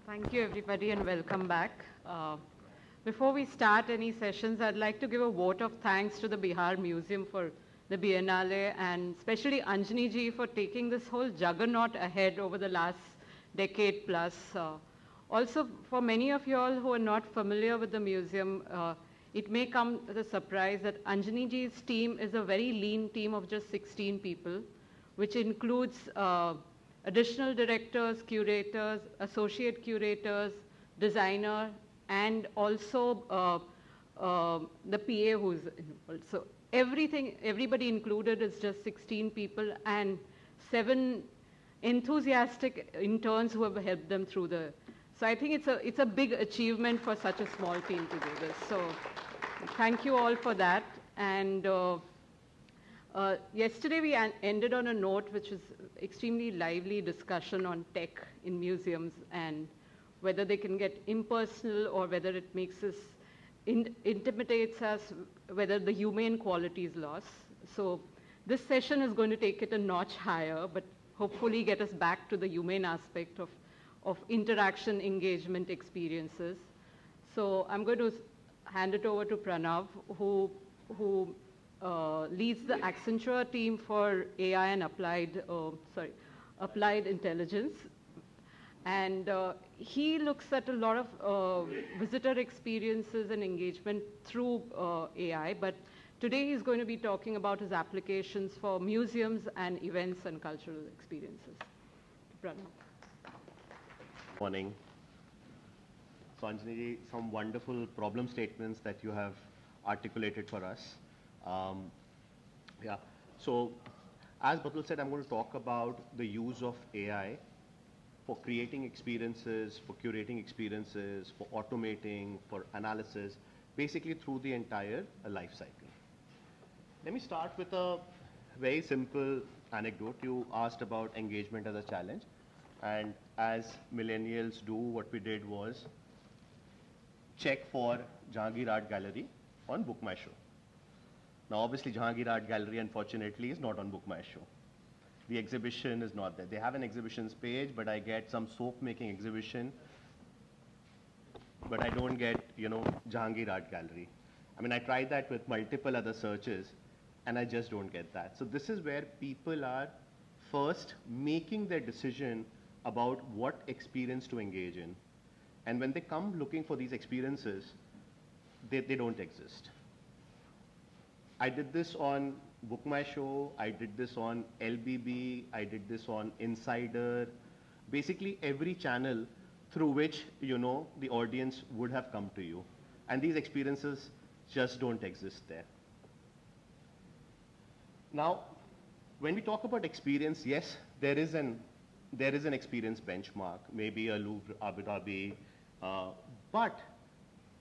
Thank you, everybody, and welcome back. Before we start any sessions, I'd like to give a vote of thanks to the Bihar Museum for the Biennale, and especially Anjani ji for taking this whole juggernaut ahead over the last decade plus. Also, for many of you all who are not familiar with the museum, it may come as a surprise that Anjani ji's team is a very lean team of just 16 people, which includes additional directors, curators, associate curators, designer, and also the PA who's involved. So everybody included is just 16 people and 7 enthusiastic interns who have helped them through the. So I think it's a big achievement for such a small team to do this. So thank you all for that. And yesterday we ended on a note which is extremely lively discussion on tech in museums and whether they can get impersonal or whether it makes us, intimidates us, whether the humane quality is lost. So this session is going to take it a notch higher, but hopefully get us back to the humane aspect of interaction, engagement, experiences. So I'm going to hand it over to Pranav, who leads the Accenture team for AI and applied intelligence. And he looks at a lot of visitor experiences and engagement through AI, but today he's going to be talking about his applications for museums and events and cultural experiences. Pranav. Morning. So Anjani, some wonderful problem statements that you have articulated for us. Yeah, so as Batul said, I'm going to talk about the use of AI for creating experiences, for curating experiences, for automating, for analysis, basically through the entire life cycle. Let me start with a very simple anecdote. You asked about engagement as a challenge, and as millennials do, what we did was check for Jahangir Art Gallery on Book My Show. Now obviously Jahangir Art Gallery unfortunately is not on Book My Show. The exhibition is not there. They have an exhibitions page, but I get some soap making exhibition, but I don't get, Jahangir Art Gallery. I mean, I tried that with multiple other searches and I just don't get that. So this is where people are first making their decision about what experience to engage in. And when they come looking for these experiences, they don't exist. I did this on Book My Show, I did this on LBB, I did this on Insider, basically every channel through which, the audience would have come to you. And these experiences just don't exist there. Now, when we talk about experience, yes, there is an experience benchmark, maybe a Louvre, Abu Dhabi, but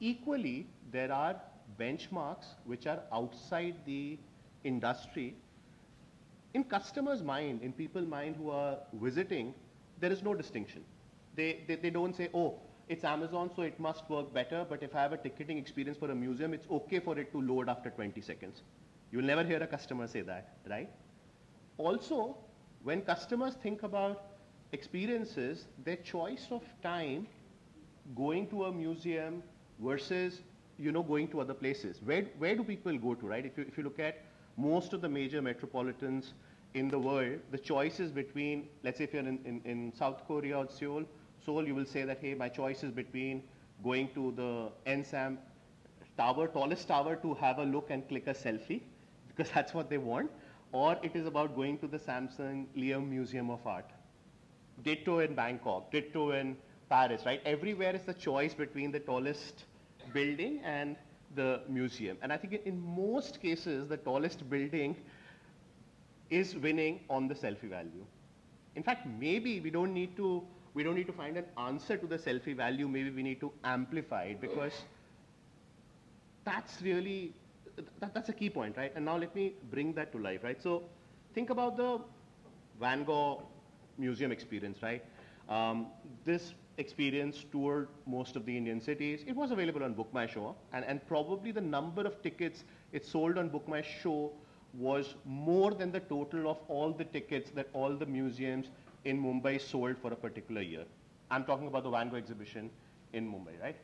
equally there are benchmarks which are outside the industry. In customers' mind, in people's mind who are visiting, there is no distinction. They don't say, oh, it's Amazon, so it must work better, but if I have a ticketing experience for a museum, it's okay for it to load after 20 seconds. You'll never hear a customer say that, right? Also, when customers think about experiences, their choice of time going to a museum versus going to other places. Where do people go to, right? If you look at most of the major metropolitans in the world, the choice is between, let's say if you're in South Korea or Seoul, you will say that, hey, my choice is between going to the NSAM tower, tallest tower to have a look and click a selfie, because that's what they want, or it is about going to the Samsung Liam Museum of Art. Ditto in Bangkok, ditto in Paris, right? Everywhere is the choice between the tallest building and the museum. And I think in most cases, the tallest building is winning on the selfie value. In fact, maybe we don't need to find an answer to the selfie value. Maybe we need to amplify it, because that's really, that's a key point, right? And now let me bring that to life, right? So think about the Van Gogh museum experience, right? This experience toured most of the Indian cities. It was available on Book My Show, and probably the number of tickets it sold on Book My Show was more than the total of all the tickets that all the museums in Mumbai sold for a particular year. I'm talking about the Van Gogh exhibition in Mumbai, right?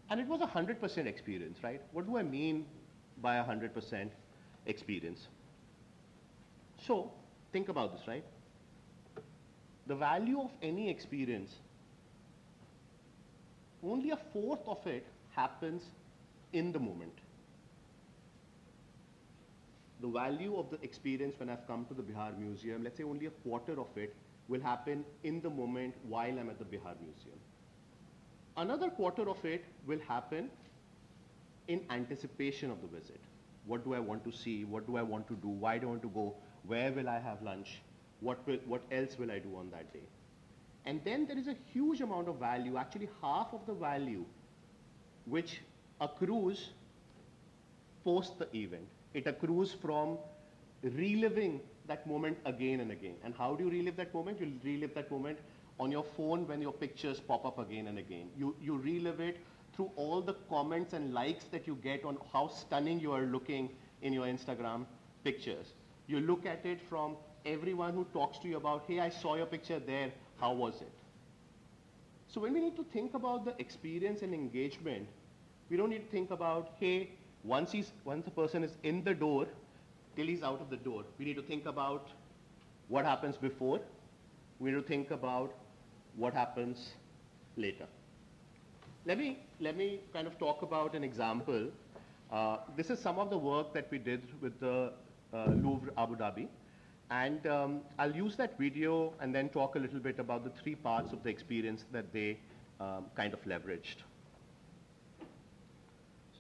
And it was a 100% experience, right? What do I mean by a 100% experience? So, think about this, right? The value of any experience, only a fourth of it happens in the moment. The value of the experience when I've come to the Bihar Museum, let's say only a quarter of it will happen in the moment while I'm at the Bihar Museum. Another quarter of it will happen in anticipation of the visit. What do I want to see? What do I want to do? Why do I want to go? Where will I have lunch? What else will I do on that day? And then there is a huge amount of value, actually half of the value, which accrues post the event. It accrues from reliving that moment again and again. And how do you relive that moment? You'll relive that moment on your phone when your pictures pop up again and again. You relive it through all the comments and likes that you get on how stunning you are looking in your Instagram pictures. You look at it from everyone who talks to you about, hey, I saw your picture there, how was it? So when we need to think about the experience and engagement, we don't need to think about, hey, once a person is in the door, till he's out of the door, we need to think about what happens before, we need to think about what happens later. Let me kind of talk about an example. This is some of the work that we did with the Louvre Abu Dhabi. And I'll use that video and then talk a little bit about the three parts of the experience that they kind of leveraged.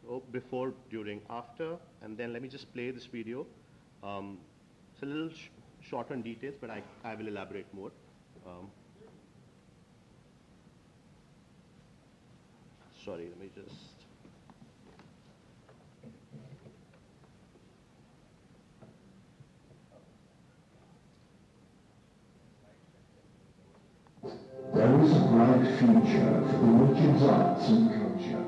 So before, during, after, and then let me just play this video. It's a little short on details, but I will elaborate more. Sorry, let me just... There is a bright future for the region's arts and culture.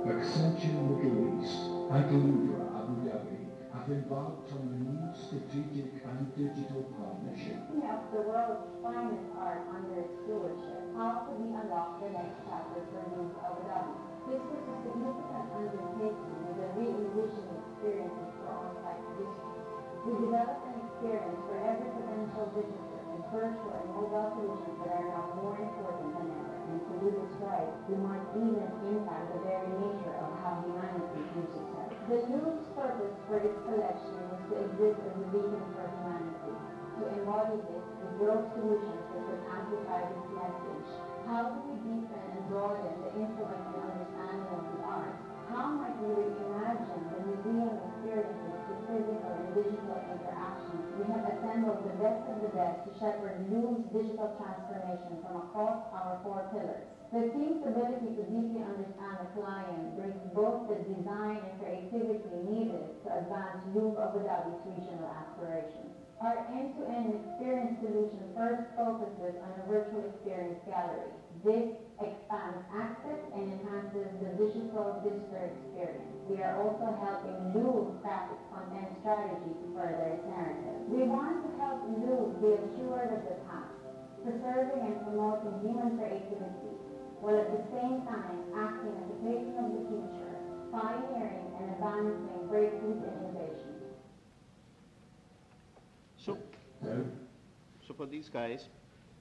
Accenture Middle East and Louvre Abu Dhabi have embarked on a new strategic and digital partnership. Of the world's finest art under its stewardship, how could we unlock the next chapter for Louvre Abu Dhabi? This was a significant undertaking with a re-envisioning experiences for on-site visitors. We developed an experience for every potential visitor and virtual and mobile solutions that are now more important than ever. And to do this right, we must even impact the very nature of how humanity uses it. The Louvre's purpose for its collection is to exist as a beacon for humanity. To embody this, we built solutions that could amplify this message. How do we deepen and broaden the influence and understanding of the arts? How might we reimagine the museum experiences through physical and digital interactions? We have assembled the best of the best to shepherd Louvre's digital transformation from across our 4 pillars. The team's ability to deeply understand the client brings both the design and creativity needed to advance Louvre Abu Dhabi's regional aspirations. Our end-to-end experience solution first focuses on a virtual experience gallery. This expands access and enhances the digital visitor experience. We are also helping Louvre craft its content strategy to further its narrative. We want to help Louvre be a steward of the past, preserving and promoting human creativity, while at the same time acting as a patron of the future, pioneering and advancing breakthroughs in innovation. So for these guys,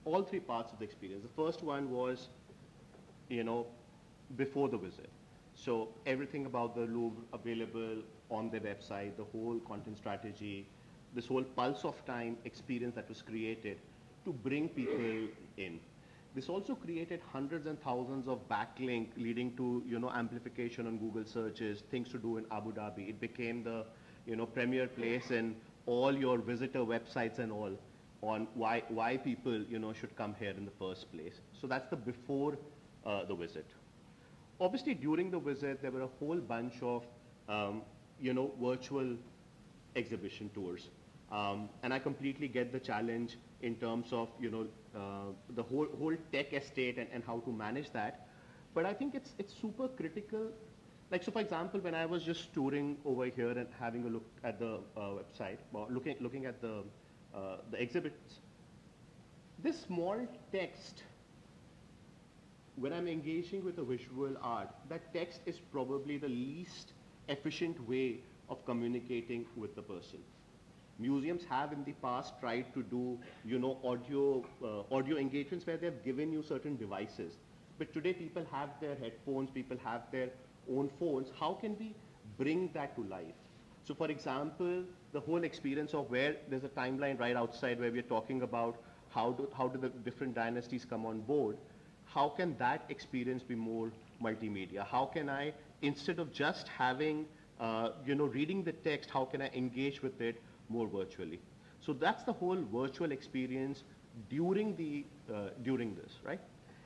all 3 parts of the experience. The first one was, before the visit. So everything about the Louvre available on their website, the whole content strategy, this whole pulse of time experience that was created to bring people in. This also created hundreds and thousands of backlink leading to, amplification on Google searches, things to do in Abu Dhabi. It became the, premier place in all your visitor websites and all on why people, should come here in the first place. So that's the before the visit. Obviously, during the visit, there were a whole bunch of, virtual exhibition tours. And I completely get the challenge in terms of, the whole tech estate and how to manage that. But I think it's super critical. Like, so for example, when I was just touring over here and having a look at the website, or looking at the exhibits, This small text, when I'm engaging with a visual art, that text is probably the least efficient way of communicating with the person. Museums have in the past tried to do, audio engagements where they've given you certain devices. But today people have their headphones, people have their own phones. How can we bring that to life? So for example, the whole experience of where there's a timeline right outside where we're talking about how do the different dynasties come on board, how can that experience be more multimedia? How can I, instead of just having, reading the text, how can I engage with it more virtually? So that's the whole virtual experience during this, right?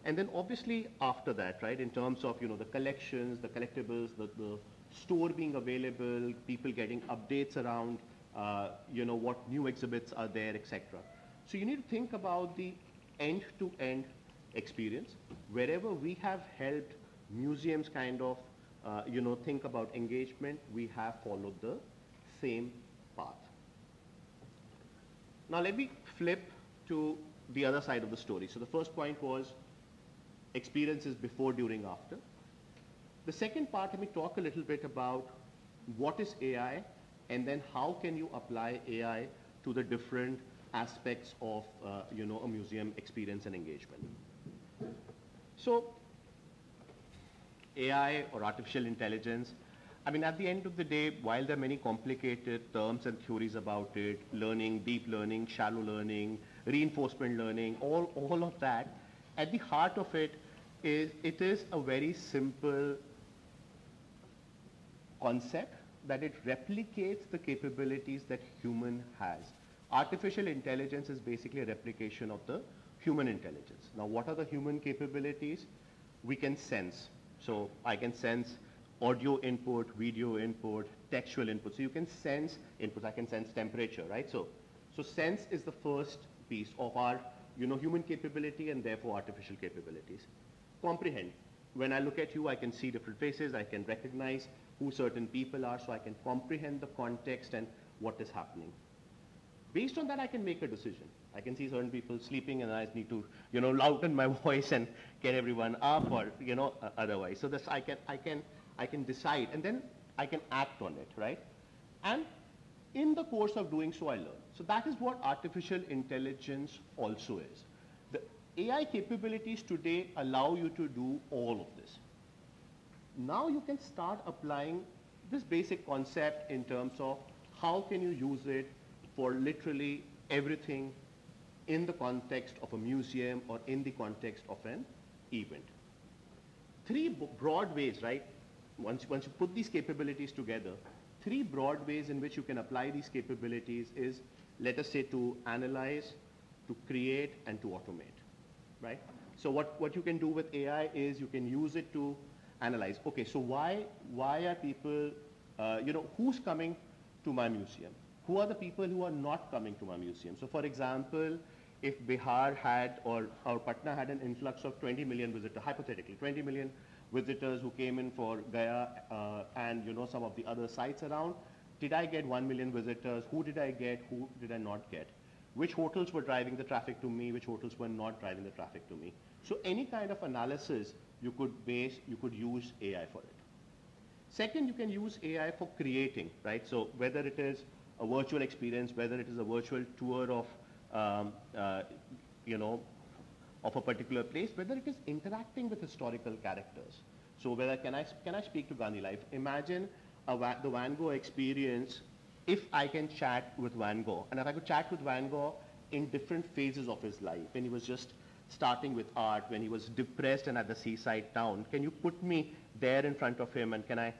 And then obviously after that, right, in terms of, the collections, the collectibles, the store being available, people getting updates around, what new exhibits are there, etc. So you need to think about the end-to-end experience. Wherever we have helped museums kind of, think about engagement, we have followed the same path. Now let me flip to the other side of the story. So the first point was experiences before, during, after. The second part, let me talk a little bit about what is AI, and then how can you apply AI to the different aspects of a museum experience and engagement. So AI or artificial intelligence, I mean, at the end of the day, while there are many complicated terms and theories about it, learning, deep learning, shallow learning, reinforcement learning, all of that, at the heart of it is a very simple concept that it replicates the capabilities that human has. Artificial intelligence is basically a replication of the human intelligence. Now, what are the human capabilities? We can sense. So I can sense audio input, video input, textual input. So you can sense inputs. I can sense temperature, right? So sense is the first piece of our, human capability and therefore artificial capabilities. Comprehend. When I look at you, I can see different faces. I can recognize who certain people are, so I can comprehend the context and what is happening. Based on that, I can make a decision. I can see certain people sleeping and I need to, louden my voice and get everyone up or, otherwise. So this I can decide and then I can act on it, right? And in the course of doing so, I learn. So that is what artificial intelligence also is. The AI capabilities today allow you to do all of this. Now you can start applying this basic concept in terms of how can you use it for literally everything in the context of a museum or in the context of an event. Three broad ways, right? Once you put these capabilities together, three broad ways in which you can apply these capabilities is, let us say, to analyze, to create, and to automate, right? So what you can do with AI is you can use it to analyze. Okay, so why are people, who's coming to my museum? Who are the people who are not coming to my museum? So for example, if Bihar had or Patna had an influx of 20 million visitors, hypothetically, 20 million visitors who came in for Gaya and some of the other sites around, did I get 1 million visitors? Who did I get? Who did I not get? Which hotels were driving the traffic to me? Which hotels were not driving the traffic to me? So any kind of analysis you could use AI for it. Second, you can use AI for creating, right? So whether it is a virtual experience, whether it is a virtual tour of, of a particular place, whether it is interacting with historical characters. So whether can I speak to Gandhi life? Imagine the Van Gogh experience if I can chat with Van Gogh. And if I could chat with Van Gogh in different phases of his life, when he was just starting with art, when he was depressed and at the seaside town, can you put me there in front of him and can I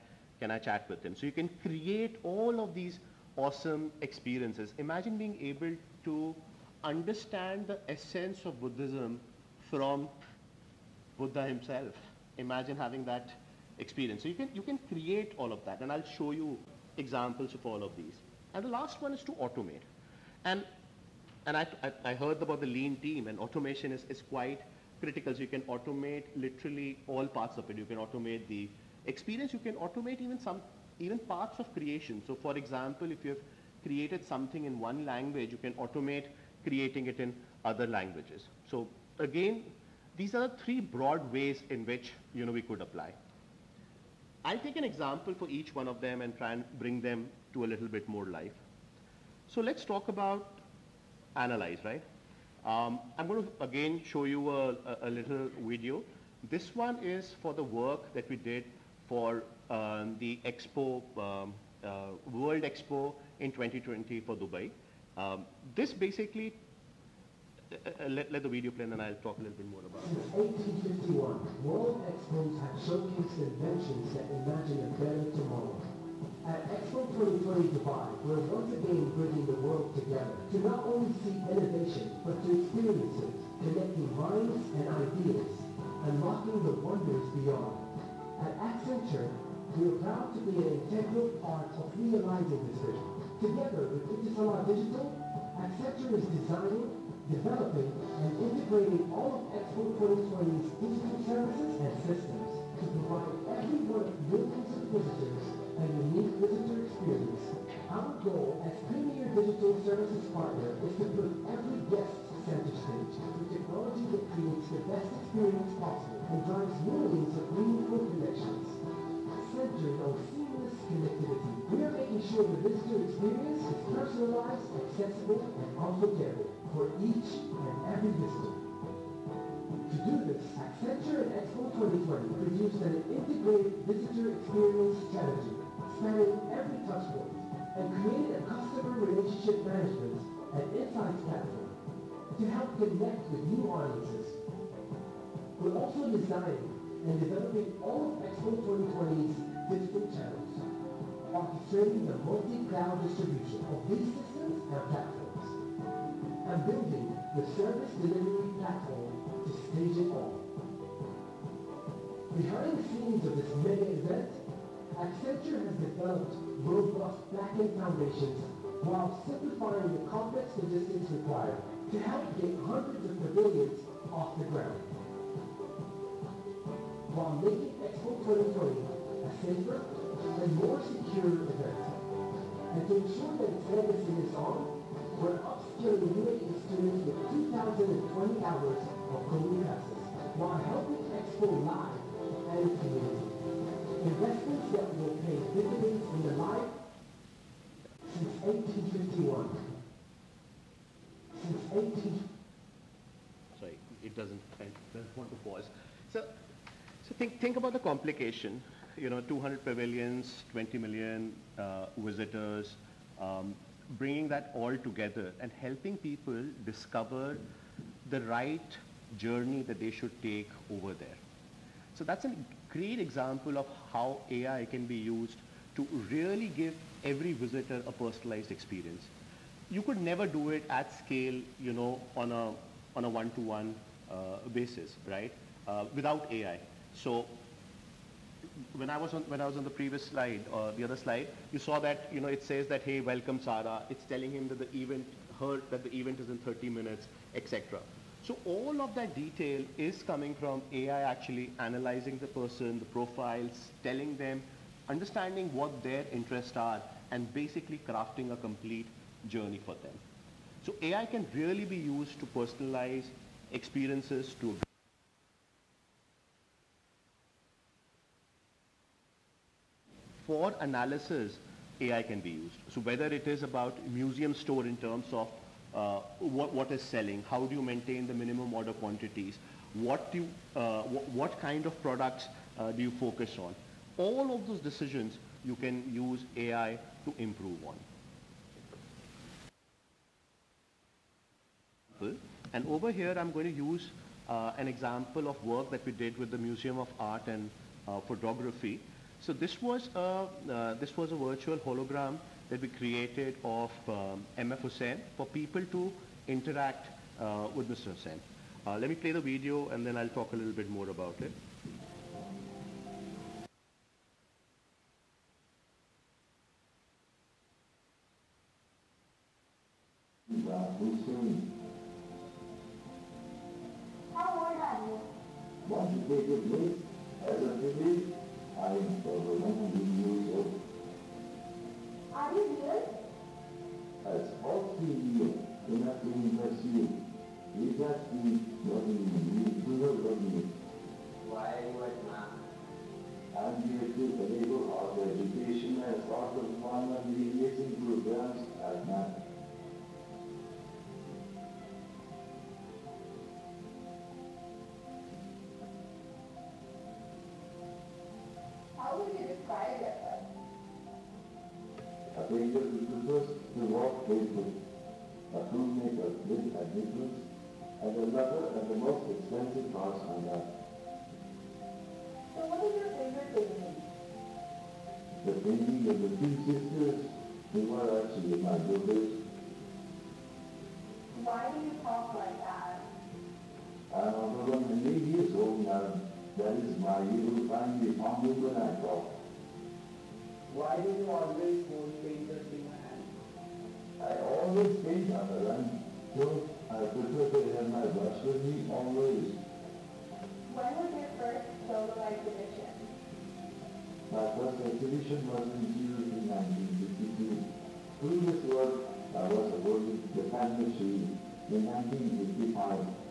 chat with him? So you can create all of these awesome experiences. Imagine being able to understand the essence of Buddhism from Buddha himself. Imagine having that experience. So you can create all of that, and I'll show you examples of all of these. And the last one is to automate. And I heard about the lean team, and automation is quite critical. So you can automate literally all parts of it. You can automate the experience. You can automate even parts of creation. So for example, if you've created something in one language, you can automate creating it in other languages. So again, these are the three broad ways in which we could apply. I'll take an example for each one of them and try and bring them to a little bit more life. So let's talk about analyze, right? I'm going to again show you a little video. This one is for the work that we did for the Expo, World Expo in 2020 for Dubai. This basically, let the video play and then I'll talk a little bit more about it. Since 1851, World Expos have showcased inventions that imagine a better tomorrow. At Expo 2020 Dubai, we're once again bringing the world together to not only see innovation, but to experiences, connecting minds and ideas, unlocking the wonders beyond. At Accenture, we are proud to be an integral part of realizing this vision. Together with Upasana Digital, Accenture is designing, developing, and integrating all of Expo 2020's digital services and systems to provide every one of millions of visitors a unique visitor experience. Our goal as premier digital services partner is to put every guest center stage through technology that creates the best experience possible and drives millions of meaningful connections. Centered on seamless connectivity, we are making sure the visitor experience is personalized, accessible, and unforgettable for each and every visitor. To do this, Accenture and Expo 2020 produced an integrated visitor experience strategy spanning every touchpoint and created a customer relationship management and insights platform to help connect with new audiences. We're also designing and developing all of Expo 2020's digital channels, orchestrating the multi-cloud distribution of these systems and platforms, and building the service delivery platform to stage it all. Behind the scenes of this mega event, Accenture has developed robust back-end foundations while simplifying the complex logistics required to help get hundreds of pavilions off the ground, while making Expo 2020 a safer and more secure event. And to ensure that its legacy is on, we're upskilling UAE students with 2,020 hours of coding classes, while helping Expo Live and its community. Investments that will pay dividends in the life since 1851. Since 18... Sorry, it doesn't want to pause. So think about the complication. 200 pavilions, 20 million visitors, bringing that all together and helping people discover the right journey that they should take over there. So that's a great example of how AI can be used to really give every visitor a personalized experience. You could never do it at scale, on a one-to-one basis, right? Without AI. So when I was on the previous slide, or the other slide, you saw that it says that, hey, welcome Sarah. It's telling him that the event is in 30 minutes, etc. So all of that detail is coming from AI actually analyzing the person, the profiles, telling them, understanding what their interests are, and basically crafting a complete journey for them. So AI can really be used to personalize experiences to for analysis, AI can be used. So whether it is about museum store in terms of what is selling, how do you maintain the minimum order quantities, what kind of products do you focus on, all of those decisions you can use AI to improve on. And over here I'm going to use an example of work that we did with the Museum of Art and Photography. So this was a virtual hologram that we created of MF Hussain for people to interact with Mr. Hussain. Let me play the video and then I'll talk a little bit more about it. How old are you? Once you take a place, as a today, I am probably 100 years old. Are you real? As all 3 years, enough to impress you. exactly what we need. We know what we need. Why was not? And we have to enable our education as part of one of the engaging programs at NAP. How would you describe yourself? A painter who prefers to walk barefoot, a filmmaker with adventures, and a lover at the most expensive cars on that. So what is your favorite painting? The painting of the two sisters who are actually my brothers. Why do you talk like that? I'm over 108 years old now. That is my evil finally found me when I talk. Why do you always hold painters in your hand? I always paint on the run, so I prefer to have my brush with me always. When was your first solo exhibition? My first exhibition was in 1952. Through this work, I was awarded the Kamya in 1955.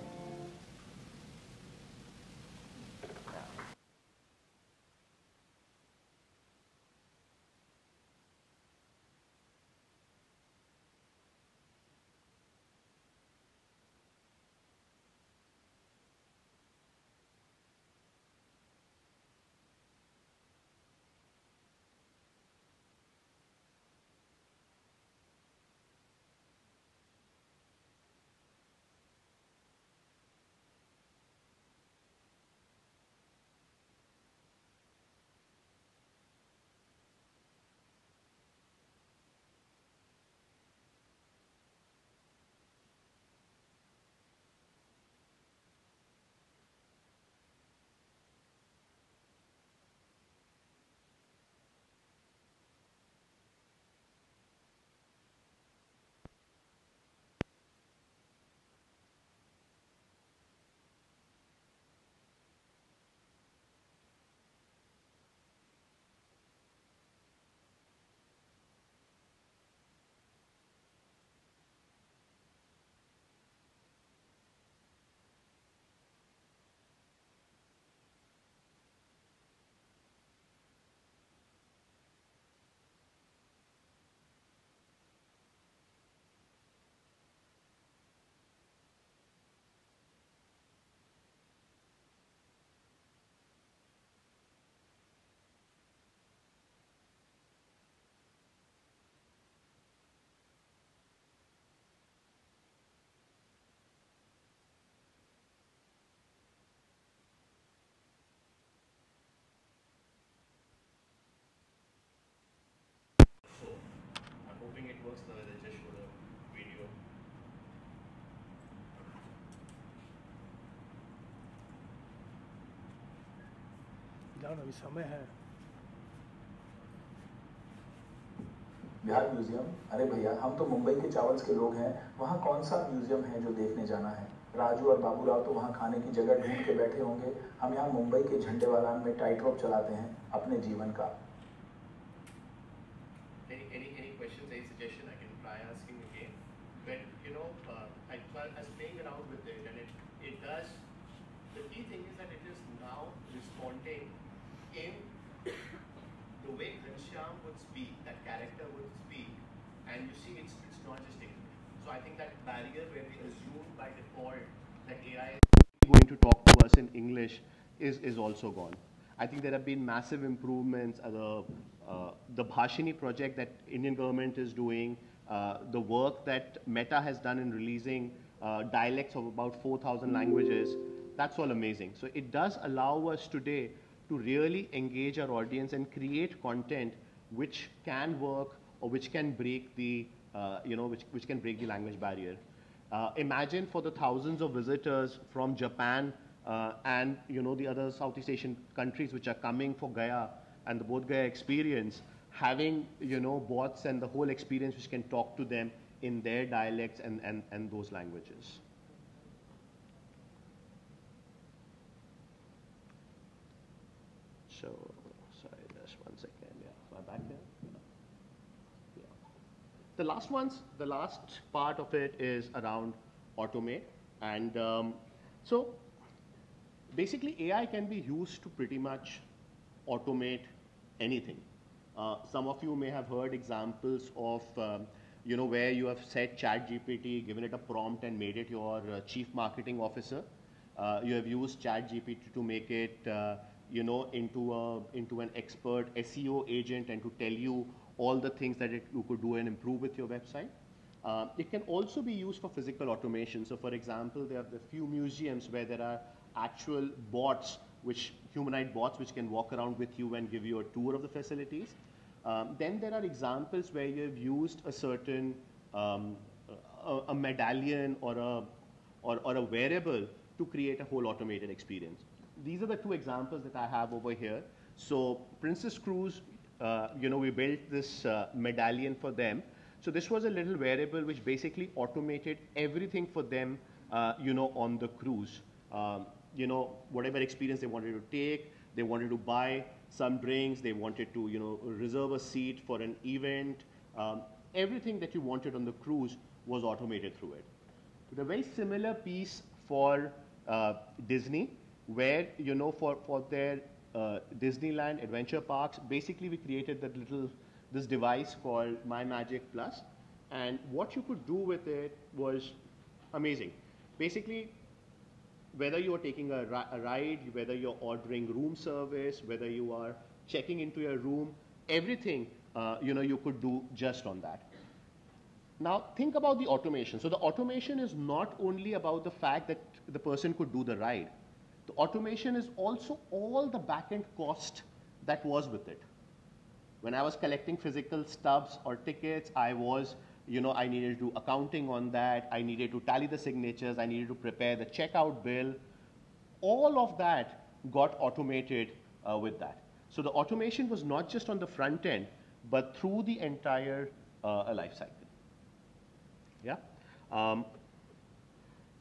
So, I'm hoping it works now that I just showed a video. जाओ अभी समय है। Bihar museum, अरे भैया हम तो मुंबई के चावल्स के लोग हैं, वहाँ कौन सा म्यूजियम है जो देखने जाना है? राजू और बाबूराव तो वहाँ खाने की जगह ढूंढ के बैठे होंगे, हम यहाँ मुंबई के झंडे वालान में टाइट रोप चलाते हैं अपने जीवन का। Any questions, any suggestion? I can try asking again. But you know, I was playing around with it, and it does. The key thing is that it is now responding in the way Ghanshyam would speak, that character would speak, and you see it's not just English. So I think that barrier where we assume by default that AI is going to talk to us in English is also gone. I think there have been massive improvements. The Bhashini project that Indian government is doing, the work that Meta has done in releasing dialects of about 4,000 languages, that's all amazing. So it does allow us today to really engage our audience and create content which can work or which can break the, which can break the language barrier. Imagine for the thousands of visitors from Japan and the other Southeast Asian countries which are coming for Gaya and the Bodh Gaya experience, having bots and the whole experience which can talk to them in their dialects and those languages. So, sorry, just one second. Yeah, so I'm back there. Yeah. The last part of it is around automate. And so basically AI can be used to pretty much automate anything. Some of you may have heard examples of where you have set ChatGPT, given it a prompt and made it your chief marketing officer. You have used ChatGPT to make it into an expert SEO agent and to tell you all the things that you could do and improve with your website. It can also be used for physical automation. So for example, there are the few museums where there are actual bots, humanoid bots, which can walk around with you and give you a tour of the facilities. Then there are examples where you have used a certain a medallion or a wearable to create a whole automated experience. These are the two examples that I have over here. So Princess Cruise, we built this medallion for them. So this was a little wearable which basically automated everything for them, on the cruise. Whatever experience they wanted to take, they wanted to buy some drinks, they wanted to, reserve a seat for an event. Everything that you wanted on the cruise was automated through it. But a very similar piece for Disney, where, for their Disneyland adventure parks, basically we created this device called My Magic Plus, and what you could do with it was amazing. Basically, whether you are taking a ride, whether you're ordering room service, whether you are checking into your room, everything you could do just on that. Now think about the automation. So the automation is not only about the fact that the person could do the ride. The automation is also all the back-end cost that was with it. When I was collecting physical stubs or tickets, I needed to do accounting on that. I needed to tally the signatures. I needed to prepare the checkout bill. All of that got automated with that. So the automation was not just on the front end, but through the entire life cycle. Yeah.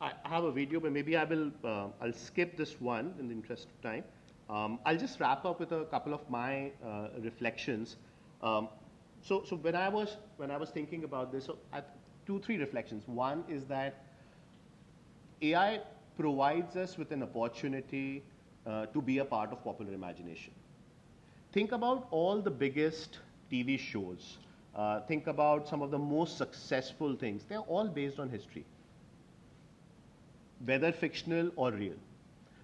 I have a video, but maybe I'll skip this one in the interest of time. I'll just wrap up with a couple of my reflections. So when I was thinking about this, so I have 2-3 reflections. One is that AI provides us with an opportunity to be a part of popular imagination. Think about all the biggest TV shows. Think about some of the most successful things. They're all based on history, whether fictional or real.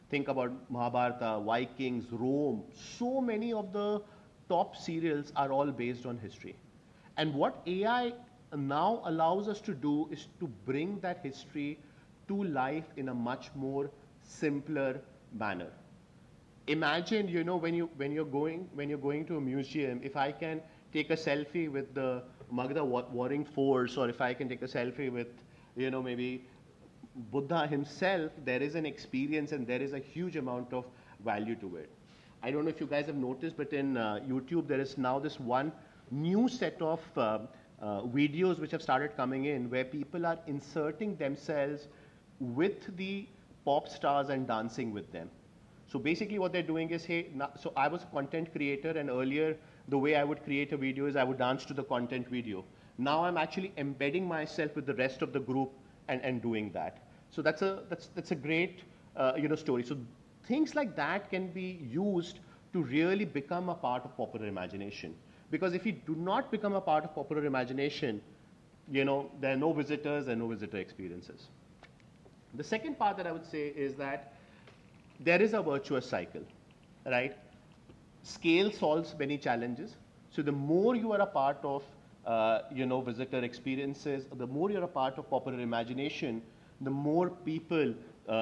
Think about Mahabharata, Vikings, Rome. So many of the top serials are all based on history. And what AI now allows us to do is to bring that history to life in a much more simpler manner. Imagine, when you're going to a museum, if I can take a selfie with the Magadha warring force, or if I can take a selfie with, maybe Buddha himself, there is an experience and there is a huge amount of value to it. I don't know if you guys have noticed, but in YouTube, there is now this one new set of videos which have started coming in where people are inserting themselves with the pop stars and dancing with them. So basically what they're doing is, so I was a content creator, and earlier the way I would create a video is I would dance to the content video. Now I'm actually embedding myself with the rest of the group and doing that. So that's a great story. So things like that can be used to really become a part of popular imagination. Because if you do not become a part of popular imagination, there are no visitors and no visitor experiences. The second part that I would say is that there is a virtuous cycle, right? Scale solves many challenges. So the more you are a part of visitor experiences, the more you're a part of popular imagination, the more people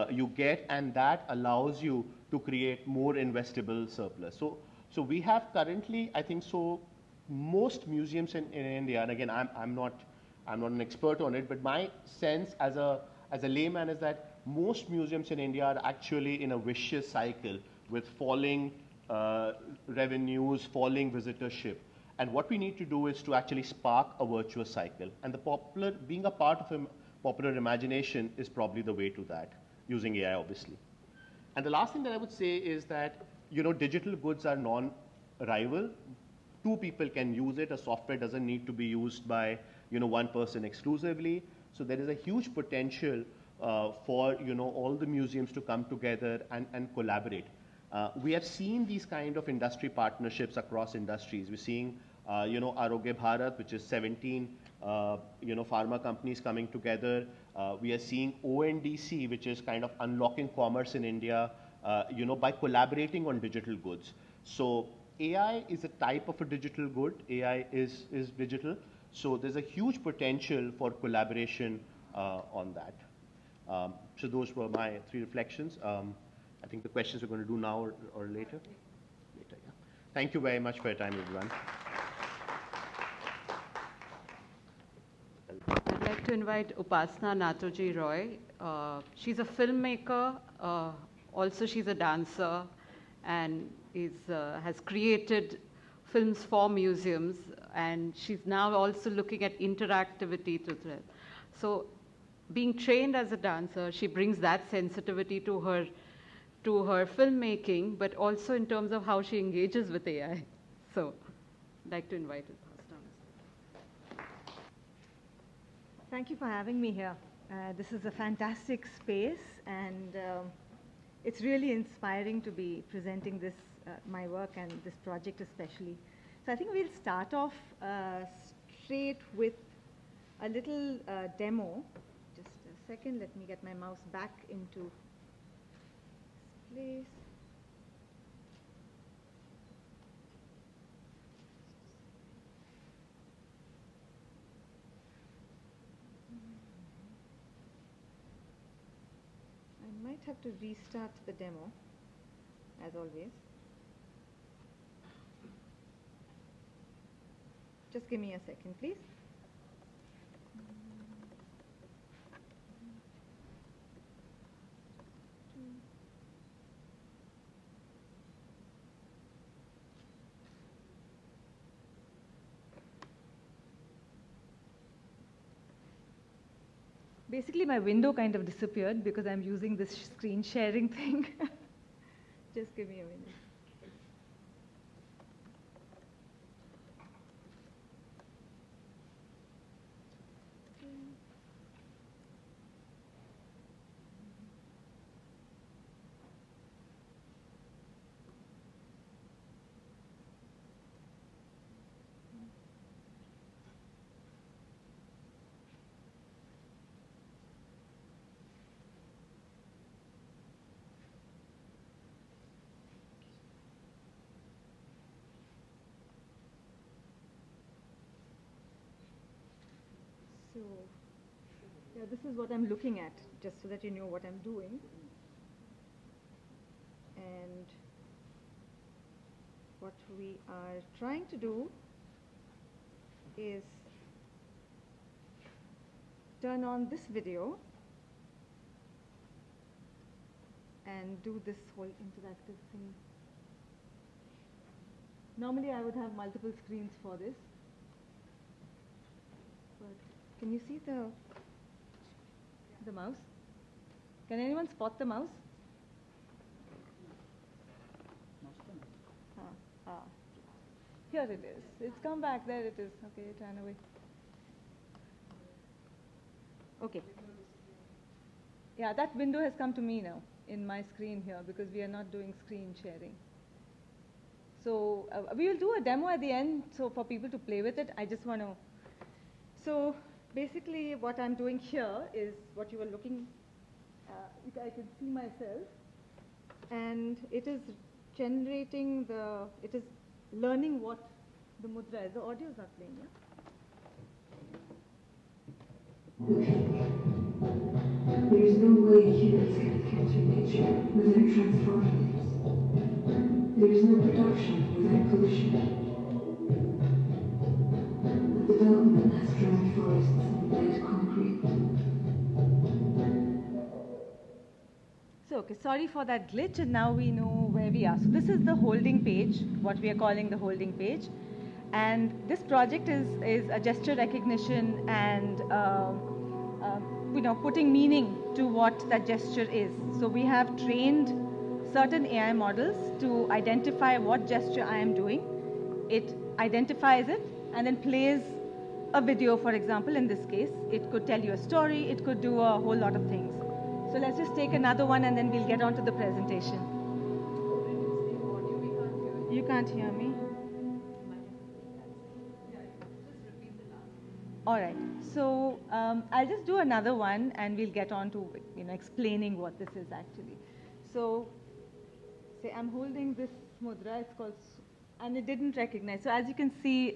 you get, and that allows you to create more investable surplus. So we have currently, I think so, most museums in India, and again, I'm not an expert on it, but my sense as a layman is that most museums in India are actually in a vicious cycle with falling revenues, falling visitorship. And what we need to do is to actually spark a virtuous cycle. And being a part of a popular imagination is probably the way to that, using AI obviously. And the last thing that I would say is that, digital goods are non-rival. Two people can use it. A software doesn't need to be used by, one person exclusively. So there is a huge potential for all the museums to come together and collaborate. We have seen these kind of industry partnerships across industries. We're seeing Arora Bharat, which is 17 pharma companies coming together. We are seeing ONDC, which is kind of unlocking commerce in India, by collaborating on digital goods. So AI is a type of a digital good. AI is digital. So there's a huge potential for collaboration on that. So those were my 3 reflections. I think the questions we're going to do now or later. Later, yeah. Thank you very much for your time, everyone. I'd like to invite Upasana Nattoji Roy. She's a filmmaker, also she's a dancer, and has created films for museums, and she's now also looking at interactivity to that. So being trained as a dancer, she brings that sensitivity to her filmmaking, but also in terms of how she engages with AI. So I'd like to invite Upasana. Thank you for having me here. This is a fantastic space, and it's really inspiring to be presenting this, my work and this project especially. So I think we'll start off straight with a little demo. Just a second, let me get my mouse back into place. I might have to restart the demo, as always. Just give me a second, please. Basically, my window kind of disappeared because I'm using this screen sharing thing. Just give me a minute. So, yeah, this is what I'm looking at, just so that you know what I'm doing. And what we are trying to do is turn on this video and do this whole interactive thing. Normally I would have multiple screens for this, but can you see the mouse? Can anyone spot the mouse? Here it is. It's come back. There it is. Okay, it ran away. Okay. Yeah, that window has come to me now in my screen here because we are not doing screen sharing. So we will do a demo at the end, so for people to play with it. I just want to. So basically, what I'm doing here is what you were looking. I can see myself, and it is generating the. It is learning what the mudra is. The audio is not playing, yeah? There is no way humans can encounter nature without transforming it. There is no production without pollution. The development has drowned forests and dead concrete. So, okay, sorry for that glitch, and now we know where we are. So this is the holding page, what we are calling the holding page. And this project is a gesture recognition and putting meaning to what that gesture is. So we have trained certain AI models to identify what gesture I am doing. It identifies it and then plays a video, for example, in this case. It could tell you a story. It could do a whole lot of things. So let's just take another one, and then we'll get on to the presentation. You can't hear me? All right. So I'll just do another one, and we'll get on to explaining what this is actually. So say I'm holding this mudra. It's called, and it didn't recognize. So as you can see,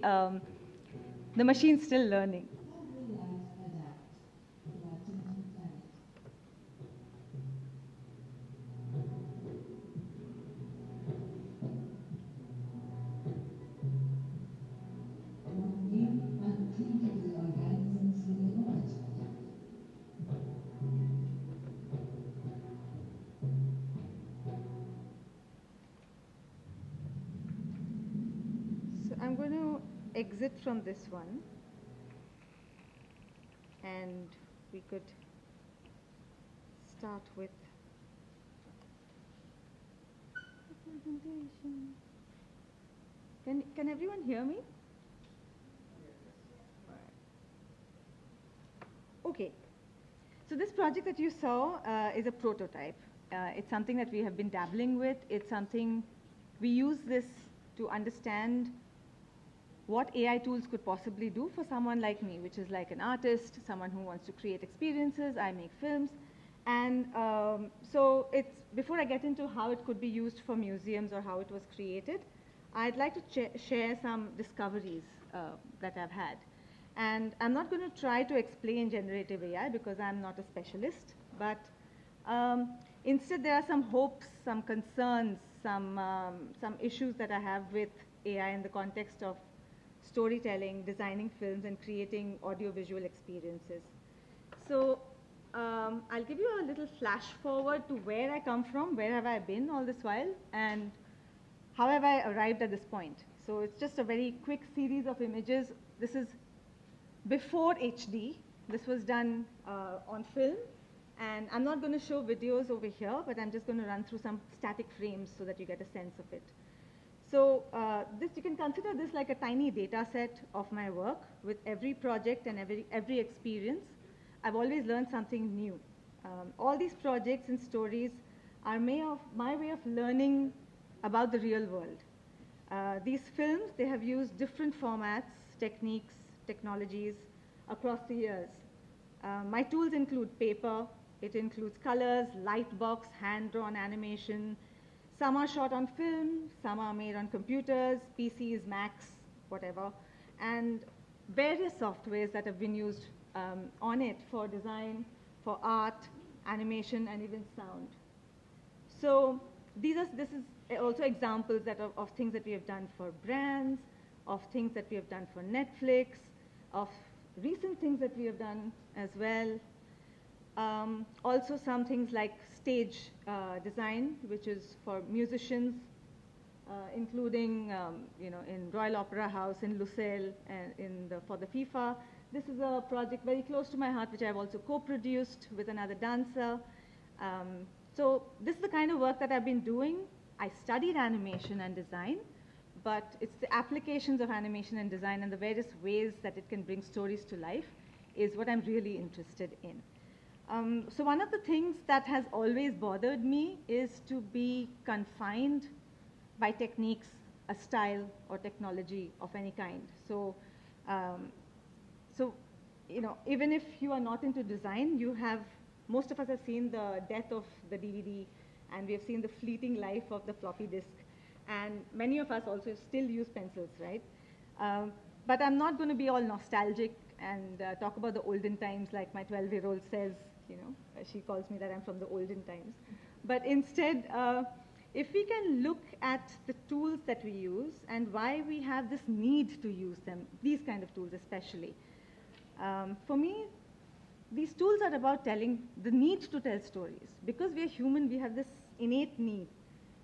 the machine's still learning. I'm going to exit from this one, and we could start with the presentation. Can everyone hear me? Okay. So this project that you saw is a prototype. It's something that we have been dabbling with. It's something we use this to understand what AI tools could possibly do for someone like me, which is like an artist, someone who wants to create experiences. I make films. And so before I get into how it could be used for museums or how it was created, I'd like to share some discoveries that I've had. And I'm not going to try to explain generative AI because I'm not a specialist, but instead there are some hopes, some concerns, some issues that I have with AI in the context of storytelling, designing films, and creating audiovisual experiences. So I'll give you a little flash forward to where I come from, where have I been all this while, and how have I arrived at this point. So it's just a very quick series of images. This is before HD. This was done on film. And I'm not going to show videos over here, but I'm just going to run through some static frames so that you get a sense of it. So you can consider this like a tiny data set of my work. With every project and every experience, I've always learned something new. All these projects and stories are my way of learning about the real world. These films, they have used different formats, techniques, technologies across the years. My tools include paper. It includes colors, lightbox, hand-drawn animation. Some are shot on film, some are made on computers, PCs, Macs, whatever, and various softwares that have been used on it for design, for art, animation, and even sound. So this is also examples of things that we have done for brands, of things that we have done for Netflix, of recent things that we have done as well. Also some things like stage design, which is for musicians, including in Royal Opera House, in Lucelle, and for the FIFA. This is a project very close to my heart, which I've also co-produced with another dancer. So this is the kind of work that I've been doing. I studied animation and design, but it's the applications of animation and design and the various ways that it can bring stories to life is what I'm really interested in. So one of the things that has always bothered me is to be confined by techniques, a style, or technology of any kind. So, even if you are not into design, most of us have seen the death of the DVD, and we have seen the fleeting life of the floppy disk. And many of us also still use pencils, right? But I'm not going to be all nostalgic and talk about the olden times like my 12-year-old says. She calls me that I'm from the olden times. But instead, if we can look at the tools that we use and why we have this need to use them, these kind of tools especially. For me, these tools are about the need to tell stories. Because we are human, we have this innate need,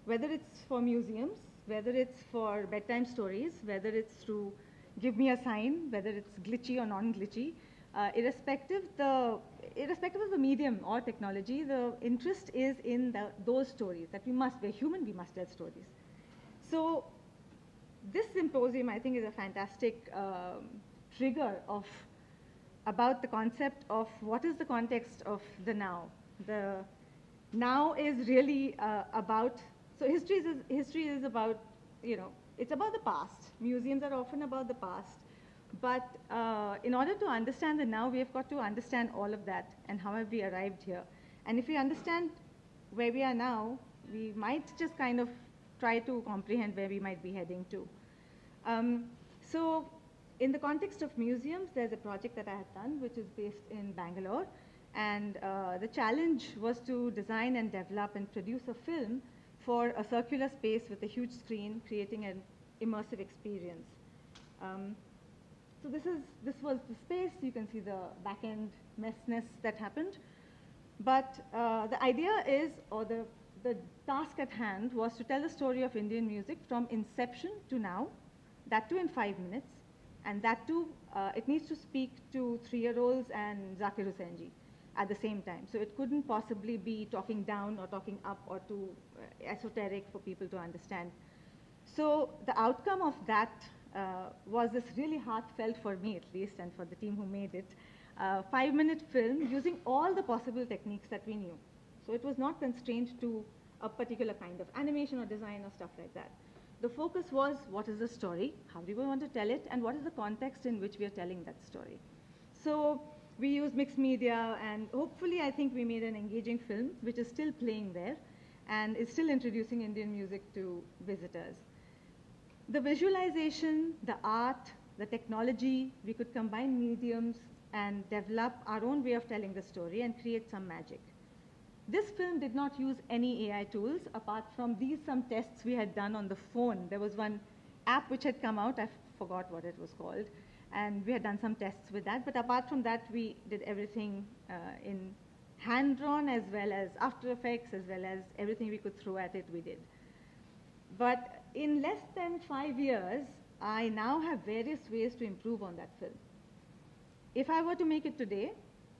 whether it's for museums, whether it's for bedtime stories, whether it's to give me a sign, whether it's glitchy or non-glitchy. Irrespective of the medium or technology, the interest is in those stories that we're human, we must tell stories. So this symposium, I think, is a fantastic trigger of about the concept of what is the context of the now. The now is really about, so history is about, you know, it's about the past. Museums are often about the past. But in order to understand the now, we have got to understand all of that and how have we arrived here. And if we understand where we are now, we might just kind of try to comprehend where we might be heading to. So in the context of museums, there's a project that I have done, which is based in Bangalore. And the challenge was to design and develop and produce a film for a circular space with a huge screen, creating an immersive experience. So this was the space. You can see the back-end messness that happened. But the idea is, or the task at hand was to tell the story of Indian music from inception to now, that too in 5 minutes, and that too, it needs to speak to 3-year-olds and Zakir Hussainji at the same time. So it couldn't possibly be talking down or talking up or too esoteric for people to understand. So the outcome of that was this really heartfelt, for me at least, and for the team who made it, 5-minute film using all the possible techniques that we knew. So it was not constrained to a particular kind of animation or design or stuff like that. The focus was, what is the story, how do we want to tell it, and what is the context in which we are telling that story. So we used mixed media, and hopefully I think we made an engaging film, which is still playing there, and is still introducing Indian music to visitors. The visualization, the art, the technology, we could combine mediums and develop our own way of telling the story and create some magic. This film did not use any AI tools apart from some tests we had done on the phone. There was one app which had come out, I forgot what it was called, and we had done some tests with that. But apart from that, we did everything in hand-drawn as well as After Effects, as well as everything we could throw at it, we did. But in less than 5 years, I now have various ways to improve on that film. If I were to make it today,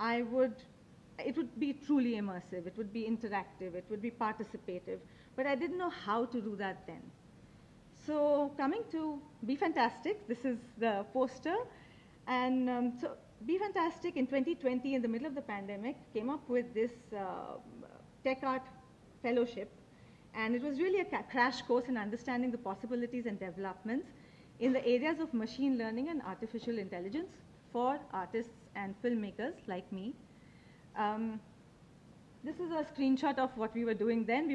it would be truly immersive, it would be interactive, it would be participative, but I didn't know how to do that then. So coming to BeFantastic, this is the poster, and so BeFantastic in 2020, in the middle of the pandemic, came up with this tech art fellowship, and it was really a crash course in understanding the possibilities and developments in the areas of machine learning and artificial intelligence for artists and filmmakers like me. This is a screenshot of what we were doing then.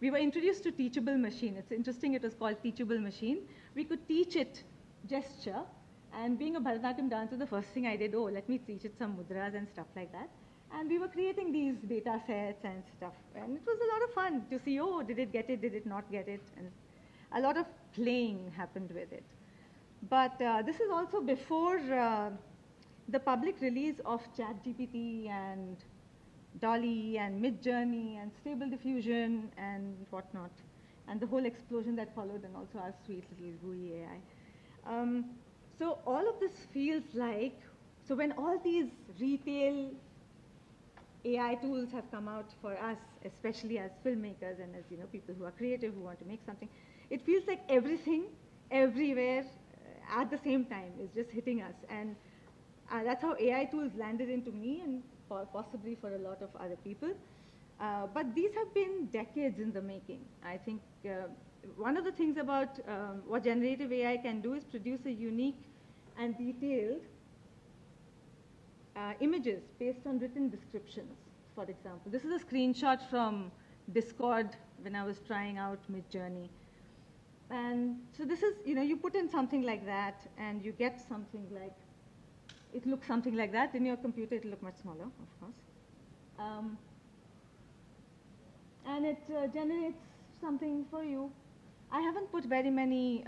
We were introduced to Teachable Machine. It's interesting, it was called Teachable Machine. We could teach it gesture, and being a Bharatanatyam dancer, the first thing I did, let me teach it some mudras and stuff like that. And we were creating these data sets and stuff, and it was a lot of fun to see, did it get it, did it not get it, and a lot of playing happened with it. But this is also before the public release of ChatGPT and Dolly and Midjourney and Stable Diffusion and whatnot, and the whole explosion that followed, and also our sweet little GUI AI. So all of this feels like, so when all these retail AI tools have come out for us, especially as filmmakers and as people who are creative, who want to make something, it feels like everything, everywhere, at the same time is just hitting us. And that's how AI tools landed into me, and possibly for a lot of other people. But these have been decades in the making. I think one of the things about what generative AI can do is produce a unique and detailed images based on written descriptions, for example. This is a screenshot from Discord when I was trying out Midjourney. And so this is, you put in something like that, and you get something like, it looks something like that. In your computer, it'll look much smaller, of course. And it generates something for you. I haven't put very many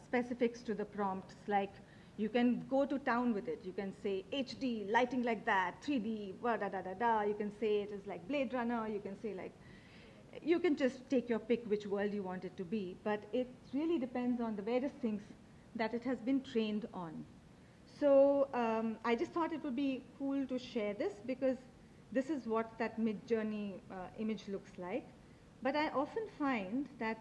specifics to the prompts, like you can go to town with it. You can say HD, lighting like that, 3D, da-da-da-da-da. You can say it is like Blade Runner. You can say like, you can just take your pick which world you want it to be. But it really depends on the various things that it has been trained on. So I just thought it would be cool to share this, because this is what that Midjourney image looks like. But I often find that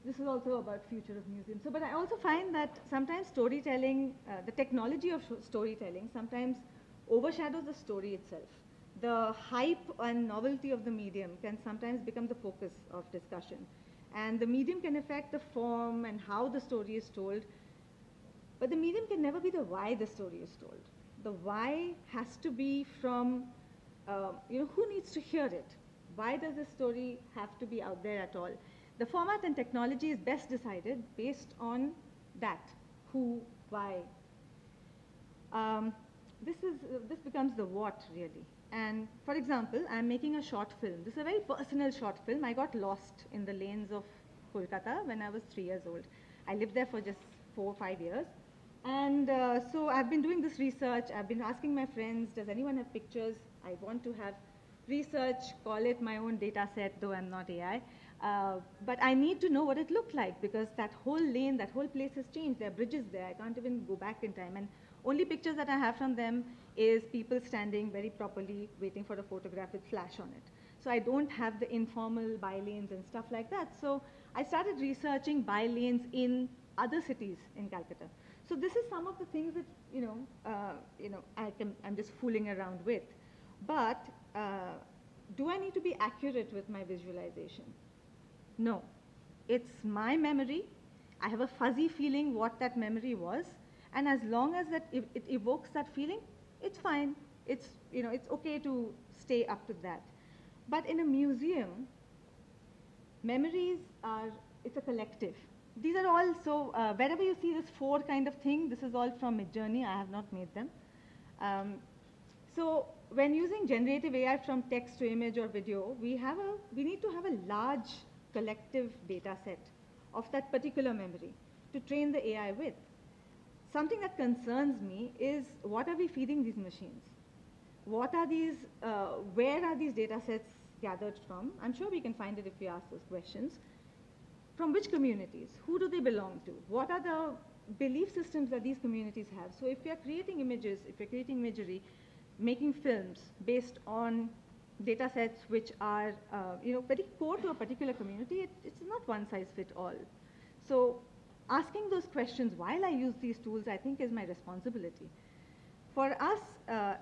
this is also about future of museums. So, but I also find that sometimes storytelling, the technology of storytelling sometimes overshadows the story itself. The hype and novelty of the medium can sometimes become the focus of discussion. And the medium can affect the form and how the story is told. But the medium can never be the why the story is told. The why has to be from, who needs to hear it? Why does the story have to be out there at all? The format and technology is best decided based on that, who, why. This becomes the what, really. And for example, I'm making a short film. This is a very personal short film. I got lost in the lanes of Kolkata when I was 3 years old. I lived there for just 4 or 5 years. And so I've been doing this research. I've been asking my friends, does anyone have pictures? I want to have research, call it my own data set, though I'm not AI. But I need to know what it looked like, because that whole lane, that whole place has changed. There are bridges there. I can't even go back in time. And only pictures that I have from them is people standing very properly, waiting for a photograph with flash on it. So I don't have the informal by-lanes and stuff like that. So I started researching by-lanes in other cities in Calcutta. So this is some of the things that, I'm just fooling around with. But do I need to be accurate with my visualization? No. It's my memory. I have a fuzzy feeling what that memory was. And as long as it evokes that feeling, it's fine. It's okay to stay up to that. But in a museum, memories it's a collective. These are all, so wherever you see this 4 kind of thing, this is all from Midjourney. I have not made them. So when using generative AI from text to image or video, we need to have a large collective data set of that particular memory to train the AI with. Something that concerns me is, what are we feeding these machines? What are these, where are these data sets gathered from? I'm sure we can find it if we ask those questions. From which communities? Who do they belong to? What are the belief systems that these communities have? So if we are creating images, if we're creating imagery, making films based on data sets which are very core to a particular community, it's not one size fit all. So asking those questions while I use these tools, I think, is my responsibility. For us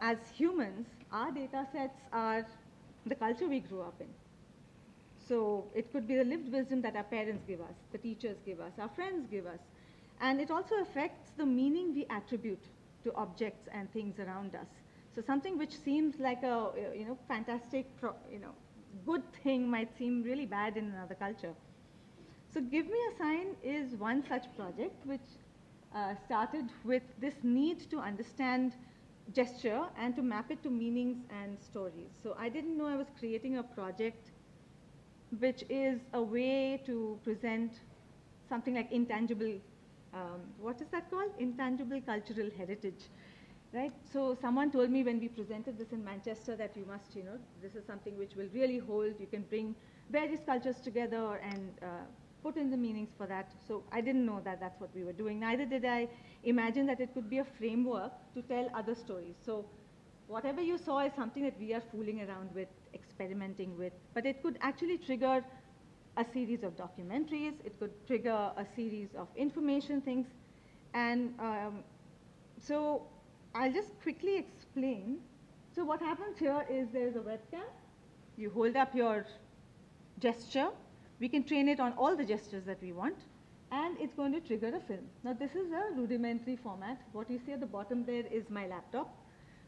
as humans, our data sets are the culture we grew up in. So it could be the lived wisdom that our parents give us, the teachers give us, our friends give us. And it also affects the meaning we attribute to objects and things around us. So something which seems like a fantastic, good thing might seem really bad in another culture. So Give Me a Sign is one such project which started with this need to understand gesture and to map it to meanings and stories. So I didn't know I was creating a project which is a way to present something like intangible, what is that called? Intangible cultural heritage, right? So someone told me when we presented this in Manchester that you must, this is something which will really hold. You can bring various cultures together and put in the meanings for that. So I didn't know that that's what we were doing. Neither did I imagine that it could be a framework to tell other stories. So whatever you saw is something that we are fooling around with, experimenting with, but it could actually trigger a series of documentaries, it could trigger a series of information things, and so I'll just quickly explain. So what happens here is there's a webcam, you hold up your gesture, we can train it on all the gestures that we want, and it's going to trigger a film. Now this is a rudimentary format. What you see at the bottom there is my laptop.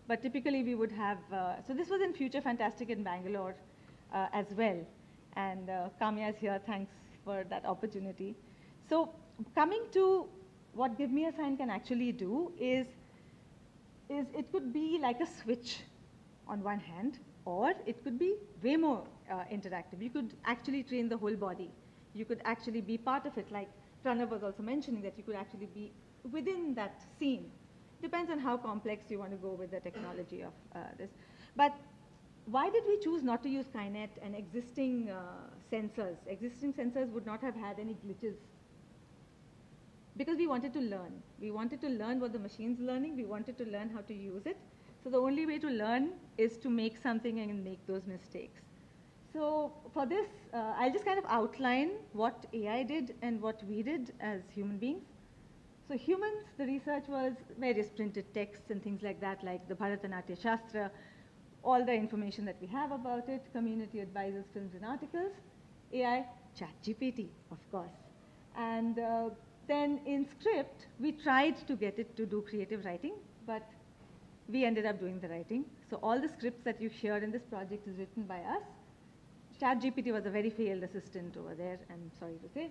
But typically we would have, so this was in FutureFantastic in Bangalore as well. And Kamya is here, thanks for that opportunity. So coming to what Give Me a Sign can actually do is it could be like a switch on one hand, or it could be way more interactive. You could actually train the whole body. You could actually be part of it, like Pranav was also mentioning that you could actually be within that scene. Depends on how complex you want to go with the technology of this. But why did we choose not to use Skynet and existing sensors? Existing sensors would not have had any glitches. Because we wanted to learn. We wanted to learn what the machine's learning. We wanted to learn how to use it. So the only way to learn is to make something and make those mistakes. So for this, I'll just kind of outline what AI did and what we did as human beings. So humans, the research was various printed texts and things like that, like the Bharatanatyam Shastra, all the information that we have about it, community advisors, films and articles. AI, ChatGPT, of course. And then in script, we tried to get it to do creative writing, but we ended up doing the writing. So all the scripts that you hear in this project is written by us. ChatGPT was a very failed assistant over there, I'm sorry to say.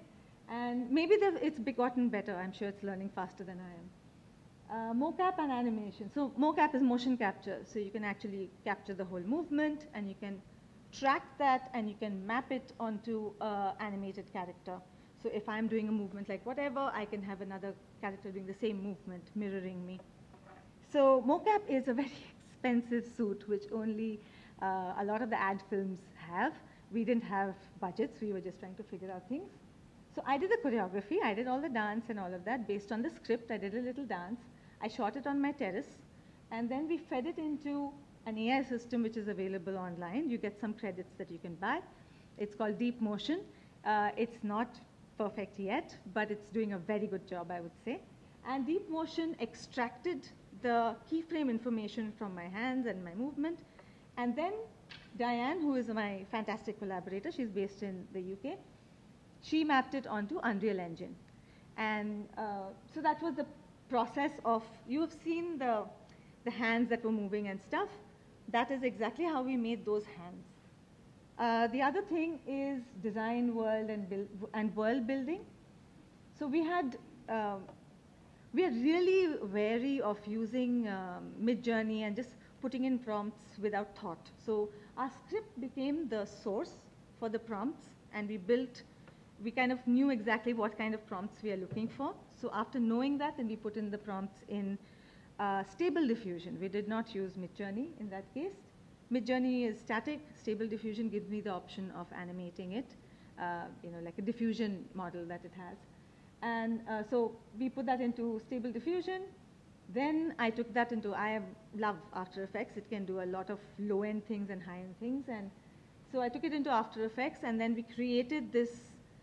And maybe it's gotten better. I'm sure it's learning faster than I am. Mocap and animation. So mocap is motion capture. So you can actually capture the whole movement, and you can track that, and you can map it onto an animated character. So if I'm doing a movement like whatever, I can have another character doing the same movement, mirroring me. So mocap is a very expensive suit, which only a lot of the ad films have. We didn't have budgets. We were just trying to figure out things. So I did the choreography. I did all the dance and all of that. Based on the script, I did a little dance. I shot it on my terrace. And then we fed it into an AI system which is available online. You get some credits that you can buy. It's called Deep Motion. It's not perfect yet, but it's doing a very good job, I would say. And Deep Motion extracted the keyframe information from my hands and my movement. And then Diane, who is my fantastic collaborator, she's based in the UK, she mapped it onto Unreal Engine. And so that was the process of, you have seen the hands that were moving and stuff. That is exactly how we made those hands. The other thing is design world and world building. So we are really wary of using Mid-Journey and just putting in prompts without thought. So our script became the source for the prompts, and we kind of knew exactly what kind of prompts we are looking for. So after knowing that, then we put in the prompts in Stable Diffusion. We did not use Mid-Journey in that case. Mid-Journey is static. Stable Diffusion gives me the option of animating it, like a diffusion model that it has. And so we put that into Stable Diffusion. Then I took that into, I love After Effects. It can do a lot of low-end things and high-end things. And so I took it into After Effects, and then we created this,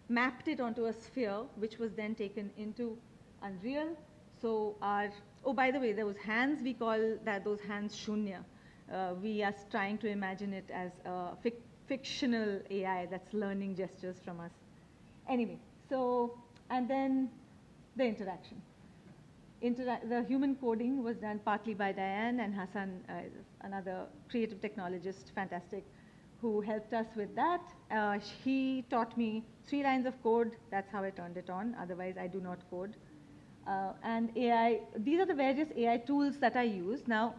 mapped it onto a sphere, which was then taken into Unreal. So oh, by the way, those hands, we call those hands Shunya. We are trying to imagine it as a fictional AI that's learning gestures from us. Anyway, so, and then the interaction. The human coding was done partly by Diane, and Hassan, another creative technologist, fantastic, who helped us with that. He taught me 3 lines of code. That's how I turned it on. Otherwise, I do not code. And AI, these are the various AI tools that I use. Now,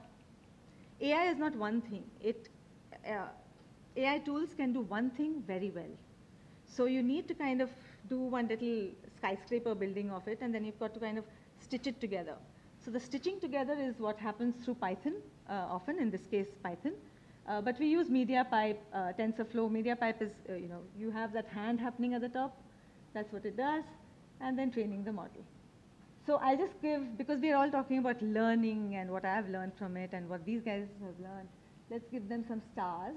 AI is not one thing. AI tools can do one thing very well. So you need to kind of do one little skyscraper building of it, and then you've got to kind of stitch it together. So the stitching together is what happens through Python, often, in this case, Python. But we use MediaPipe, TensorFlow. MediaPipe is, you have that hand happening at the top. That's what it does. And then training the model. So I'll just give, because we're all talking about learning and what I've learned from it and what these guys have learned, let's give them some stars.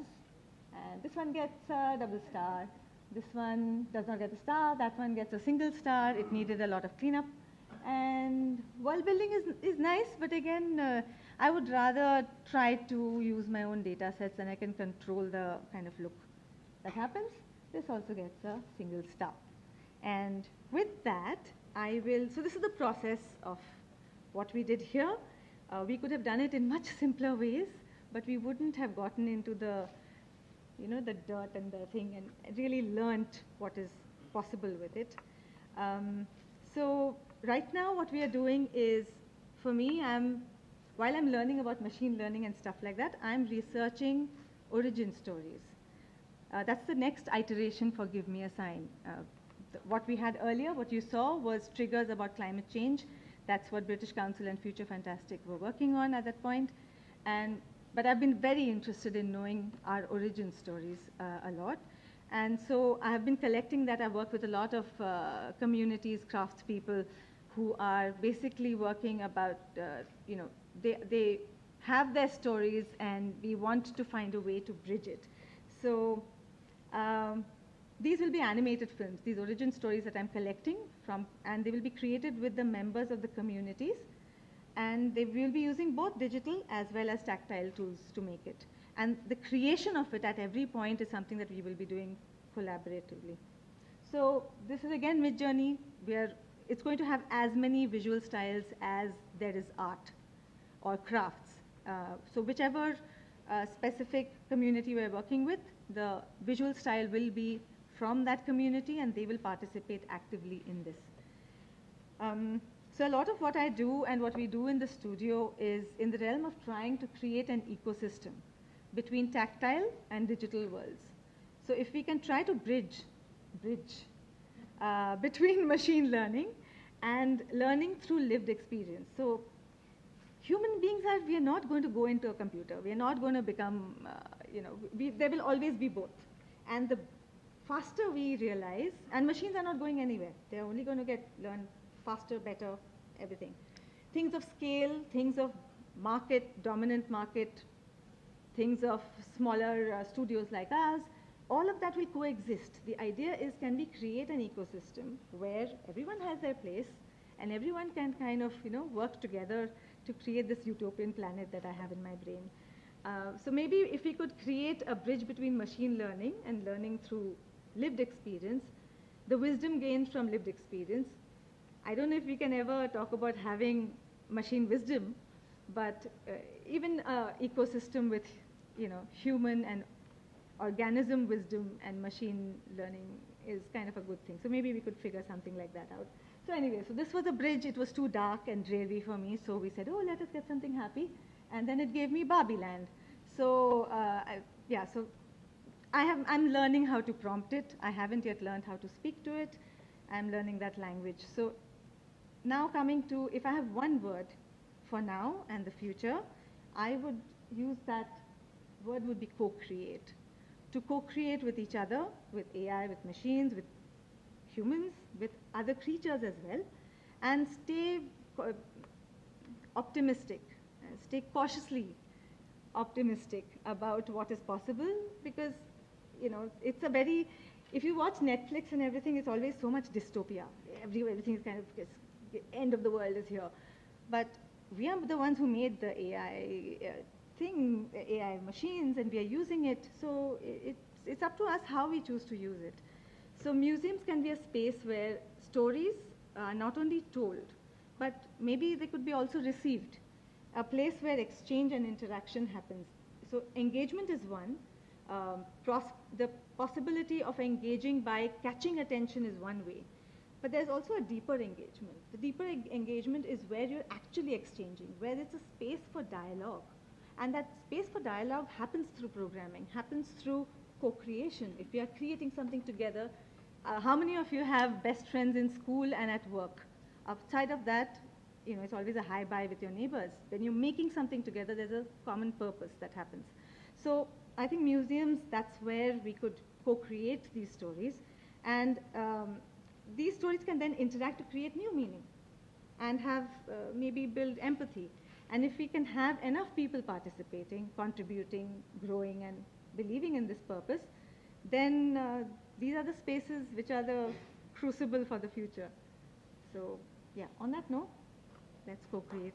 And this one gets a double star. This one does not get a star. That one gets a single star. It needed a lot of cleanup. And world building is nice, but again, I would rather try to use my own data sets, and I can control the kind of look that happens. This also gets a single star. And with that, so this is the process of what we did here. We could have done it in much simpler ways, but we wouldn't have gotten into the dirt and the thing and really learnt what is possible with it. So right now what we are doing is, for me, while I'm learning about machine learning and stuff like that, I'm researching origin stories. That's the next iteration for Give Me a Sign. What we had earlier, what you saw, was triggers about climate change. That's what British Council and FutureFantastic were working on at that point. But I've been very interested in knowing our origin stories a lot. And so I have been collecting that. I've worked with a lot of communities, craftspeople, who are basically working about, they have their stories, and we want to find a way to bridge it. So These will be animated films, these origin stories that I'm collecting from, and they will be created with the members of the communities. And they will be using both digital as well as tactile tools to make it. And the creation of it at every point is something that we will be doing collaboratively. So this is again Midjourney, where it's going to have as many visual styles as there is art or crafts. So whichever specific community we're working with, the visual style will be from that community and they will participate actively in this. So a lot of what I do and what we do in the studio is in the realm of trying to create an ecosystem between tactile and digital worlds. So if we can try to bridge between machine learning and learning through lived experience. So human beings we are not going to go into a computer. We are not going to become, there will always be both. And the faster we realize, and machines are not going anywhere. They're only going to learn faster, better, everything. Things of scale, things of market, dominant market, things of smaller studios like us, all of that will coexist. The idea is, can we create an ecosystem where everyone has their place and everyone can kind of, work together to create this utopian planet that I have in my brain. So maybe if we could create a bridge between machine learning and learning through lived experience, the wisdom gained from lived experience. I don't know if we can ever talk about having machine wisdom, but even an ecosystem with, human and organism wisdom and machine learning is kind of a good thing. So maybe we could figure something like that out. So anyway, so this was a bridge. It was too dark and dreary for me, so we said, oh, let us get something happy. And then it gave me Barbie Land. So so I'm learning how to prompt it. I haven't yet learned how to speak to it. I'm learning that language. So now coming to, if I have one word for now and the future, I would use that word would be co-create. To co-create with each other, with AI, with machines, with humans, with other creatures as well, and stay optimistic, stay cautiously optimistic about what is possible, because it's a very, if you watch Netflix and everything, it's always so much dystopia. Everything is kind of, the end of the world is here. But we are the ones who made the AI AI machines, and we are using it. So it's up to us how we choose to use it. So museums can be a space where stories are not only told, but maybe they could be also received. A place where exchange and interaction happens. So engagement is one. The possibility of engaging by catching attention is one way. But there's also a deeper engagement. The deeper engagement is where you're actually exchanging, where it's a space for dialogue. And that space for dialogue happens through programming, happens through co-creation. If we are creating something together, how many of you have best friends in school and at work? Outside of that, it's always a hi-bye with your neighbors. When you're making something together, there's a common purpose that happens. So I think museums, that's where we could co-create these stories. And these stories can then interact to create new meaning and have maybe build empathy. And if we can have enough people participating, contributing, growing, and believing in this purpose, then these are the spaces which are the crucible for the future. So yeah, on that note, let's co-create.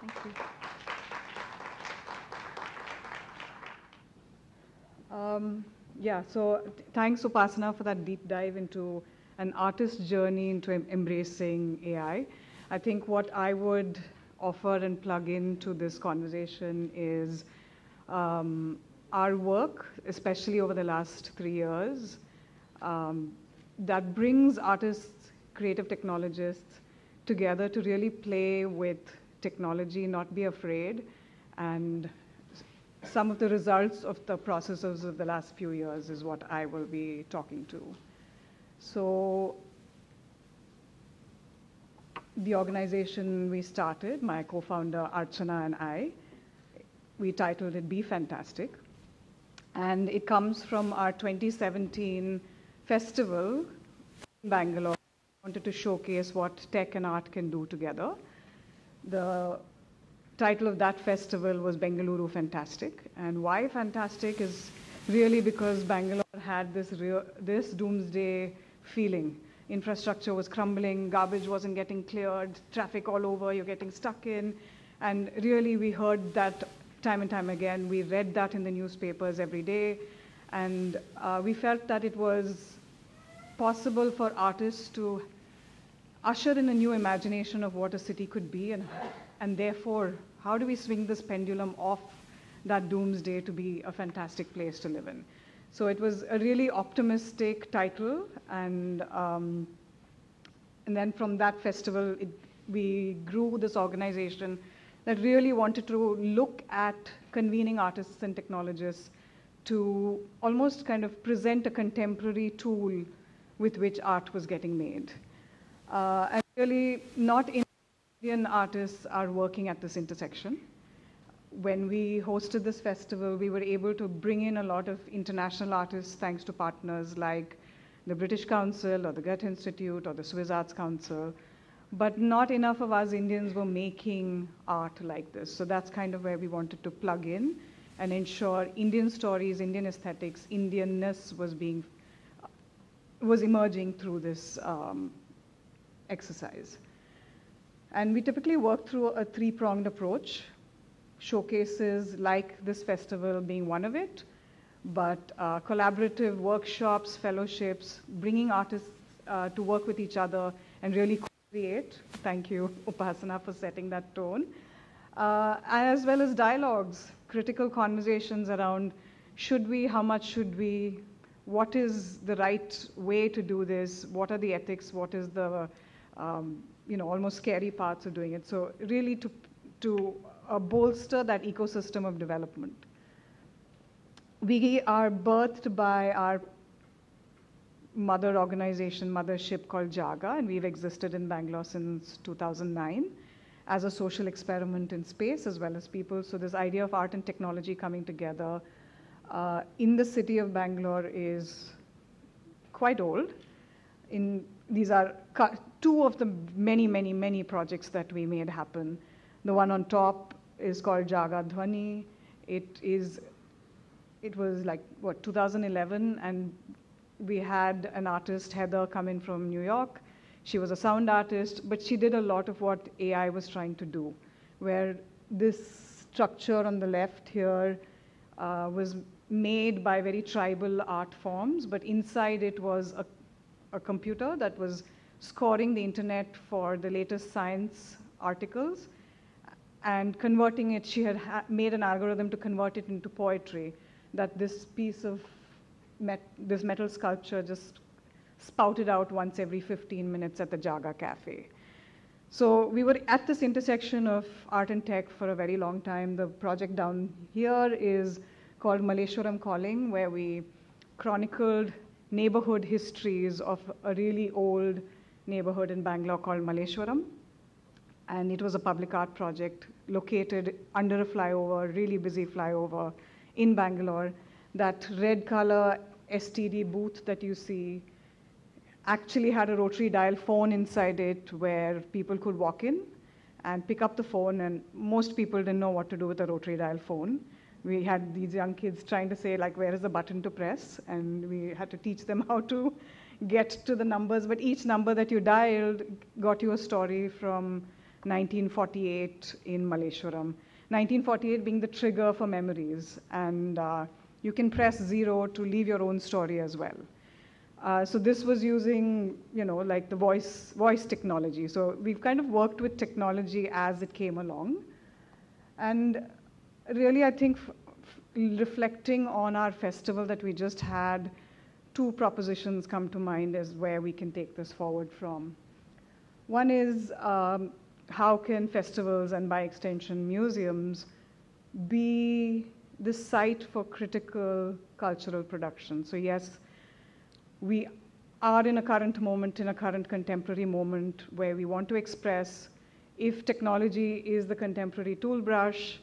Thank you. So thanks, Upasana, for that deep dive into an artist's journey into embracing AI. I think what I would offer and plug into this conversation is our work, especially over the last 3 years, that brings artists, creative technologists together to really play with technology, not be afraid, and some of the results of the processes of the last few years is what I will be talking to. So the organization we started, my co-founder Archana and I, we titled it Be Fantastic. And it comes from our 2017 festival in Bangalore. We wanted to showcase what tech and art can do together. The title of that festival was Bengaluru Fantastic. And why Fantastic is really because Bangalore had this doomsday feeling. Infrastructure was crumbling, garbage wasn't getting cleared, traffic all over, you're getting stuck in. And really, we heard that time and time again. We read that in the newspapers every day. And we felt that it was possible for artists to usher in a new imagination of what a city could be. And therefore, how do we swing this pendulum off that doomsday to be a fantastic place to live in? So it was a really optimistic title. And then from that festival, we grew this organization that really wanted to look at convening artists and technologists to almost kind of present a contemporary tool with which art was getting made. And really, not Indian artists are working at this intersection. When we hosted this festival, we were able to bring in a lot of international artists thanks to partners like the British Council or the Goethe Institute or the Swiss Arts Council. But not enough of us Indians were making art like this. So that's kind of where we wanted to plug in and ensure Indian stories, Indian aesthetics, Indianness was emerging through this exercise. And we typically work through a three-pronged approach, showcases like this festival being one of it, but collaborative workshops, fellowships, bringing artists to work with each other and really create. Thank you, Upasana, for setting that tone. As well as dialogues, critical conversations around should we, how much should we, what is the right way to do this, what are the ethics, what is the almost scary parts of doing it. So really to bolster that ecosystem of development. We are birthed by our mothership called Jaga, and we've existed in Bangalore since 2009 as a social experiment in space as well as people. So this idea of art and technology coming together in the city of Bangalore is quite old. These are two of the many, many, many projects that we made happen. The one on top is called Jaga Dhwani. It was like, 2011, and we had an artist, Heather, come in from New York. She was a sound artist, but she did a lot of what AI was trying to do, where this structure on the left here was made by very tribal art forms, but inside it was a computer that was scoring the internet for the latest science articles and converting it. She had made an algorithm to convert it into poetry, that this piece of this metal sculpture just spouted out once every 15 minutes at the Jaga Cafe. So we were at this intersection of art and tech for a very long time. The project down here is called Malleshwaram Calling, where we chronicled neighborhood histories of a really old neighborhood in Bangalore called Malleshwaram. And it was a public art project located under a flyover, really busy flyover in Bangalore. That red color STD booth that you see actually had a rotary dial phone inside it where people could walk in and pick up the phone, and most people didn't know what to do with a rotary dial phone. We had these young kids trying to say, like, where is the button to press? And we had to teach them how to get to the numbers. But each number that you dialed got you a story from 1948 in Malleshwaram. 1948 being the trigger for memories. And you can press 0 to leave your own story as well. So this was using, like the voice technology. So we've kind of worked with technology as it came along. And really, I think reflecting on our festival that we just had, two propositions come to mind as where we can take this forward from. One is how can festivals and by extension museums be the site for critical cultural production? So yes, we are in a current moment, in a current contemporary moment where we want to express if technology is the contemporary tool brush,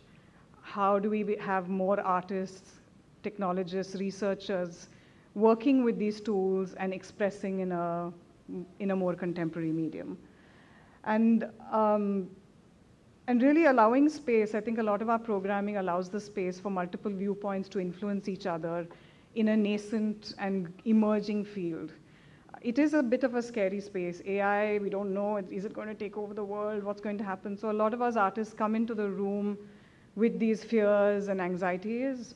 how do we have more artists, technologists, researchers working with these tools and expressing in a more contemporary medium? And really allowing space. I think a lot of our programming allows the space for multiple viewpoints to influence each other in a nascent and emerging field. It is a bit of a scary space. AI, we don't know, is it going to take over the world? What's going to happen? So a lot of us artists come into the room with these fears and anxieties.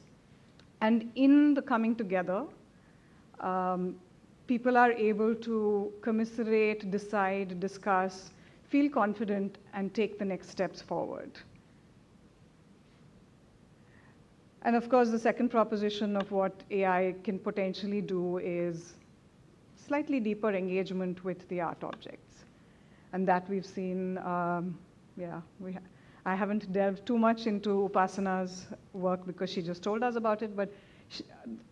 And in the coming together, people are able to commiserate, decide, discuss, feel confident, and take the next steps forward. And of course, the second proposition of what AI can potentially do is slightly deeper engagement with the art objects. And that we've seen, I haven't delved too much into Upasana's work because she just told us about it, but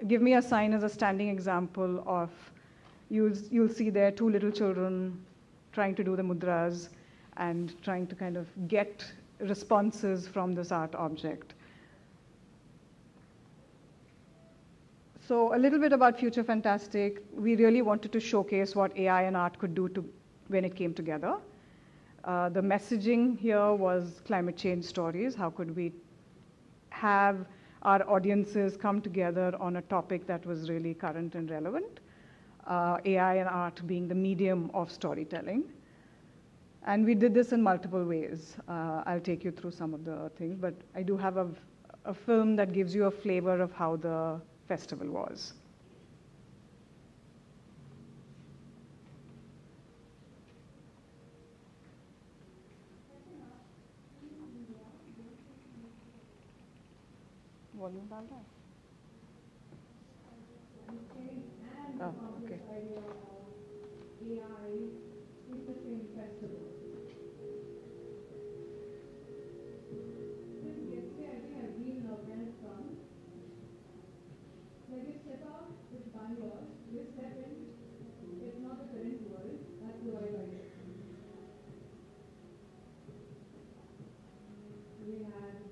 give me a sign as a standing example of, you'll see there 2 little children trying to do the mudras and trying to kind of get responses from this art object. So a little bit about FutureFantastic. We really wanted to showcase what AI and art could do when it came together. The messaging here was climate change stories. How could we have our audiences come together on a topic that was really current and relevant? AI and art being the medium of storytelling. And we did this in multiple ways. I'll take you through some of the things, but I do have a film that gives you a flavor of how the festival was. Volume down there. Oh, okay. AI is the same festival. Yesterday, I think I've been in Afghanistan. When you step out with Bangalore, you step in, it's not the current world, that's the vibe I get. We had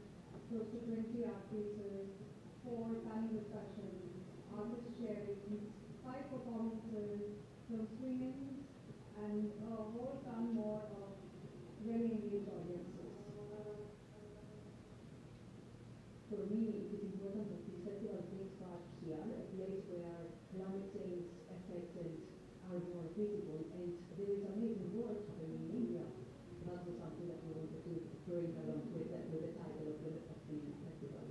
close to 20 art pieces, 4 panel discussions, artist sharing, 5 performances, some screenings, and a whole ton more of very engaged audiences. For me, it is important that this festival takes part here, a place where climate change effects are more visible, and there is amazing work happening in India. That was something that we wanted to bring along with the title of the festival.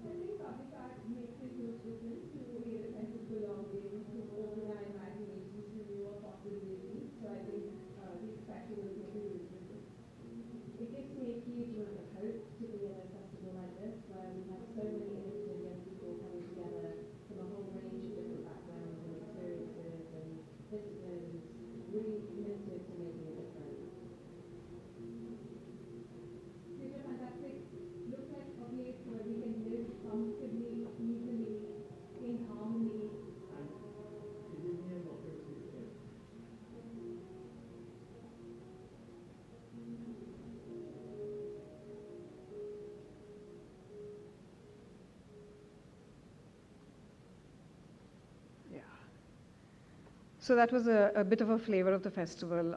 I think Habitat makes a huge difference to create a sense of belonging, to open our imaginations to newer possibilities. So I think these festivals make a huge difference. It gives me a huge amount of hope to be in a festival like this, where we have so many innovative young people coming together from a whole range of different backgrounds and experiences and disciplines, really committed to making a difference. FutureFantastic looks like a place where we can live comfortably, easily, in harmony. Yeah. So that was a bit of a flavor of the festival.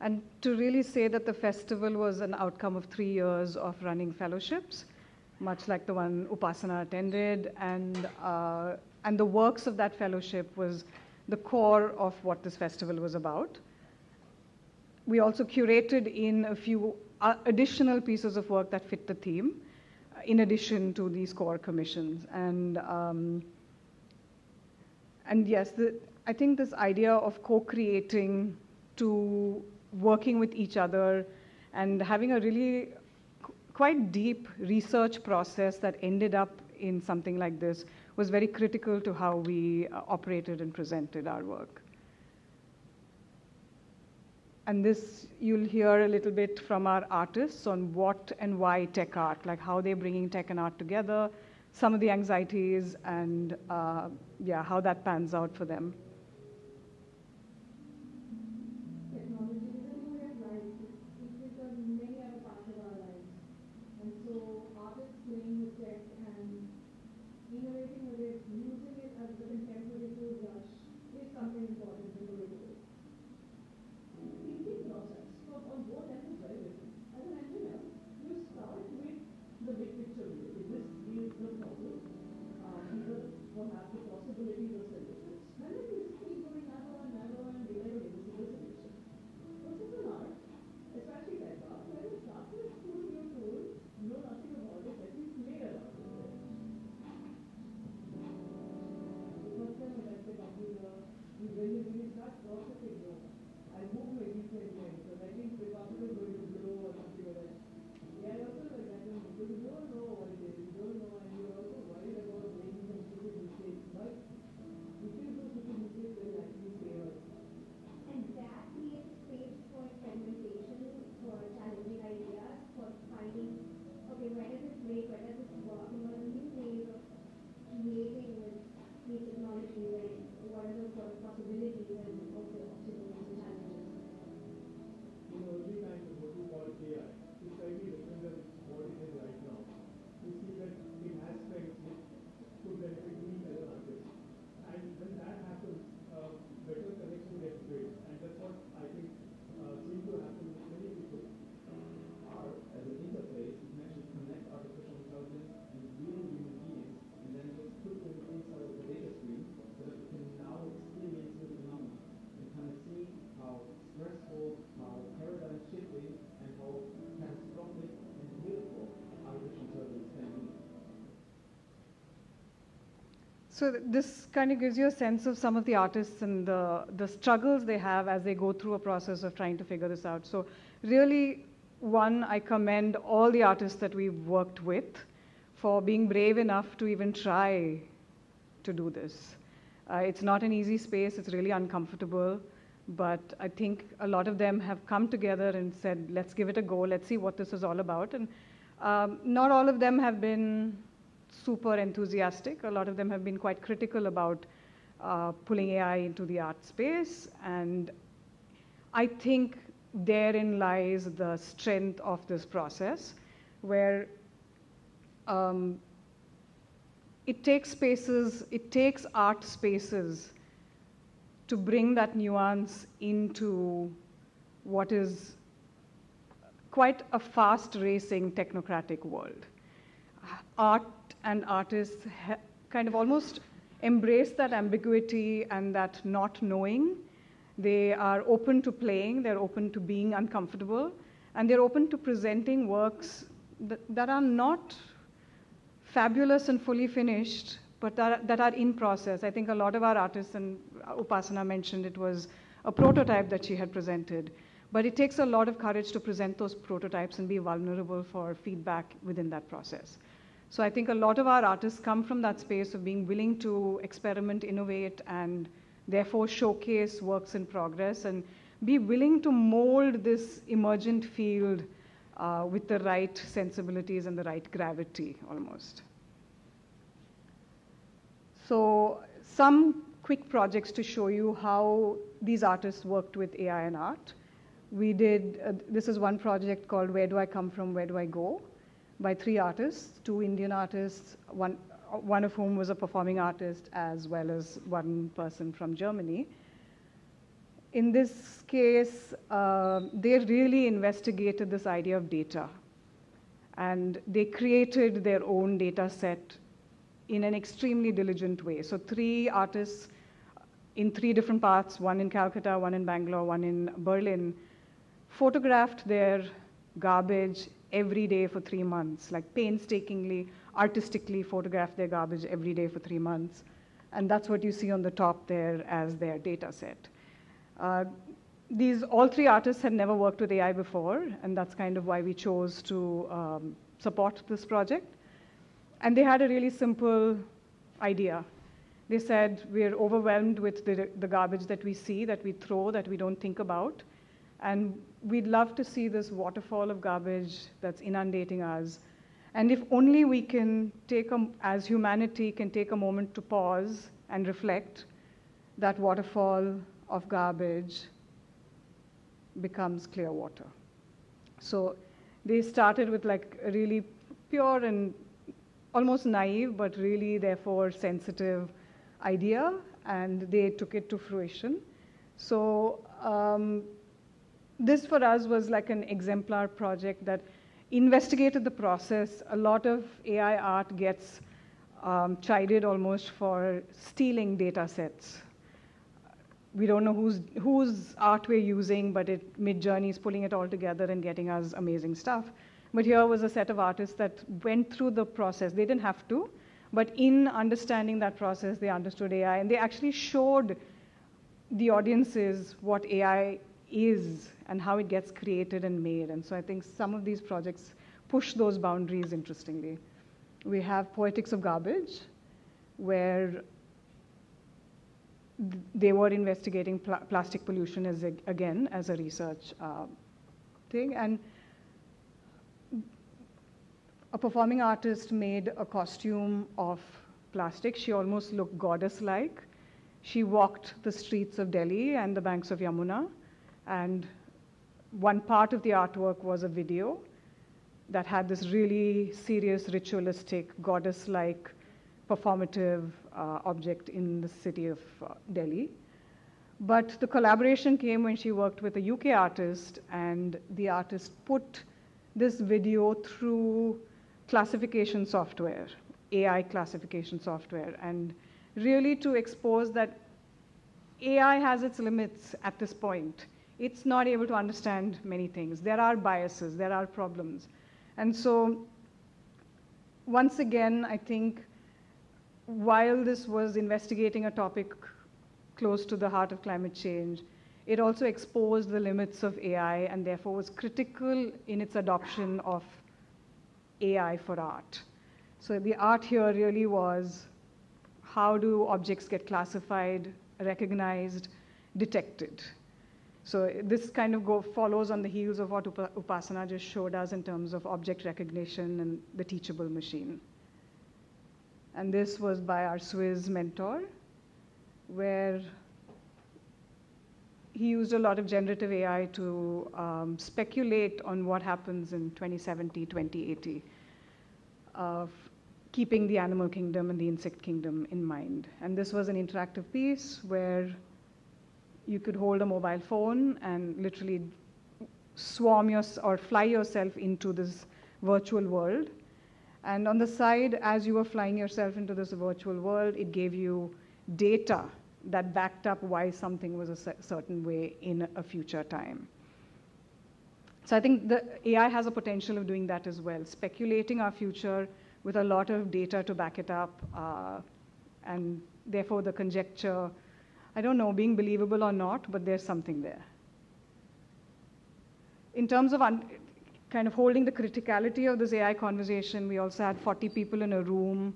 And to really say that the festival was an outcome of 3 years of running fellowships, much like the one Upasana attended, and the works of that fellowship was the core of what this festival was about. We also curated in a few additional pieces of work that fit the theme, in addition to these core commissions. And yes, I think this idea of co-creating to working with each other and having a really quite deep research process that ended up in something like this was very critical to how we operated and presented our work. And this, you'll hear a little bit from our artists on what and why tech art, like how they're bringing tech and art together, some of the anxieties, and how that pans out for them. Technology is a new way of life. It fits on many other parts of our lives. And so artists playing with tech and innovating with it, using it as the contemporary toothbrush is something important in the way to do. Thinking process on both ends is very different. As an engineer, you start with the big picture view. Is this the problem? So this kind of gives you a sense of some of the artists and the struggles they have as they go through a process of trying to figure this out. So really, one, I commend all the artists that we've worked with for being brave enough to even try to do this. It's not an easy space, it's really uncomfortable, but I think a lot of them have come together and said, let's give it a go, let's see what this is all about. And not all of them have been super enthusiastic. A lot of them have been quite critical about pulling AI into the art space. And I think therein lies the strength of this process, where it takes art spaces to bring that nuance into what is quite a fast-racing technocratic world. Art and artists kind of almost embrace that ambiguity and that not knowing. They are open to playing, they're open to being uncomfortable, and they're open to presenting works that are not fabulous and fully finished, but that are in process. I think a lot of our artists, and Upasana mentioned it was a prototype that she had presented, but it takes a lot of courage to present those prototypes and be vulnerable for feedback within that process. So I think a lot of our artists come from that space of being willing to experiment, innovate, and therefore showcase works in progress and be willing to mold this emergent field with the right sensibilities and the right gravity, almost. So some quick projects to show you how these artists worked with AI and art. We did, this is one project called Where Do I Come From, Where Do I Go? By 3 artists, 2 Indian artists, one of whom was a performing artist, as well as one person from Germany. In this case, they really investigated this idea of data. And they created their own data set in an extremely diligent way. So 3 artists in 3 different parts, one in Calcutta, one in Bangalore, one in Berlin, photographed their garbage every day for 3 months, like painstakingly, artistically photographed their garbage every day for 3 months. And that's what you see on the top there as their data set. All 3 artists had never worked with AI before, and that's kind of why we chose to support this project. And they had a really simple idea. They said, we're overwhelmed with the garbage that we see, that we throw, that we don't think about. And we'd love to see this waterfall of garbage that's inundating us. And if only we can as humanity, can take a moment to pause and reflect, that waterfall of garbage becomes clear water. So they started with like a really pure and almost naive, but really therefore sensitive idea, and they took it to fruition. So this for us was like an exemplar project that investigated the process. A lot of AI art gets chided almost for stealing data sets. We don't know whose art we're using, but Mid-Journey is pulling it all together and getting us amazing stuff. But here was a set of artists that went through the process. They didn't have to, but in understanding that process, they understood AI, and they actually showed the audiences what AI is and how it gets created and made. And so I think some of these projects push those boundaries interestingly. We have Poetics of Garbage, where they were investigating plastic pollution again as a research thing. And a performing artist made a costume of plastic. She almost looked goddess-like. She walked the streets of Delhi and the banks of Yamuna, and one part of the artwork was a video that had this really serious, ritualistic, goddess-like, performative object in the city of Delhi. But the collaboration came when she worked with a UK artist, and the artist put this video through classification software, AI classification software, and really to expose that AI has its limits at this point. It's not able to understand many things. There are biases, there are problems. And so, once again, I think while this was investigating a topic close to the heart of climate change, it also exposed the limits of AI and therefore was critical in its adoption of AI for art. So the art here really was, how do objects get classified, recognized, detected? So this kind of follows on the heels of what Upasana just showed us in terms of object recognition and the teachable machine. And this was by our Swiss mentor, where he used a lot of generative AI to speculate on what happens in 2070, 2080, keeping the animal kingdom and the insect kingdom in mind. And this was an interactive piece where you could hold a mobile phone and literally or fly yourself into this virtual world. And on the side, as you were flying yourself into this virtual world, it gave you data that backed up why something was a certain way in a future time. So I think the AI has a potential of doing that as well, speculating our future with a lot of data to back it up, and therefore the conjecture, I don't know, being believable or not, but there's something there. In terms of kind of holding the criticality of this AI conversation, we also had 40 people in a room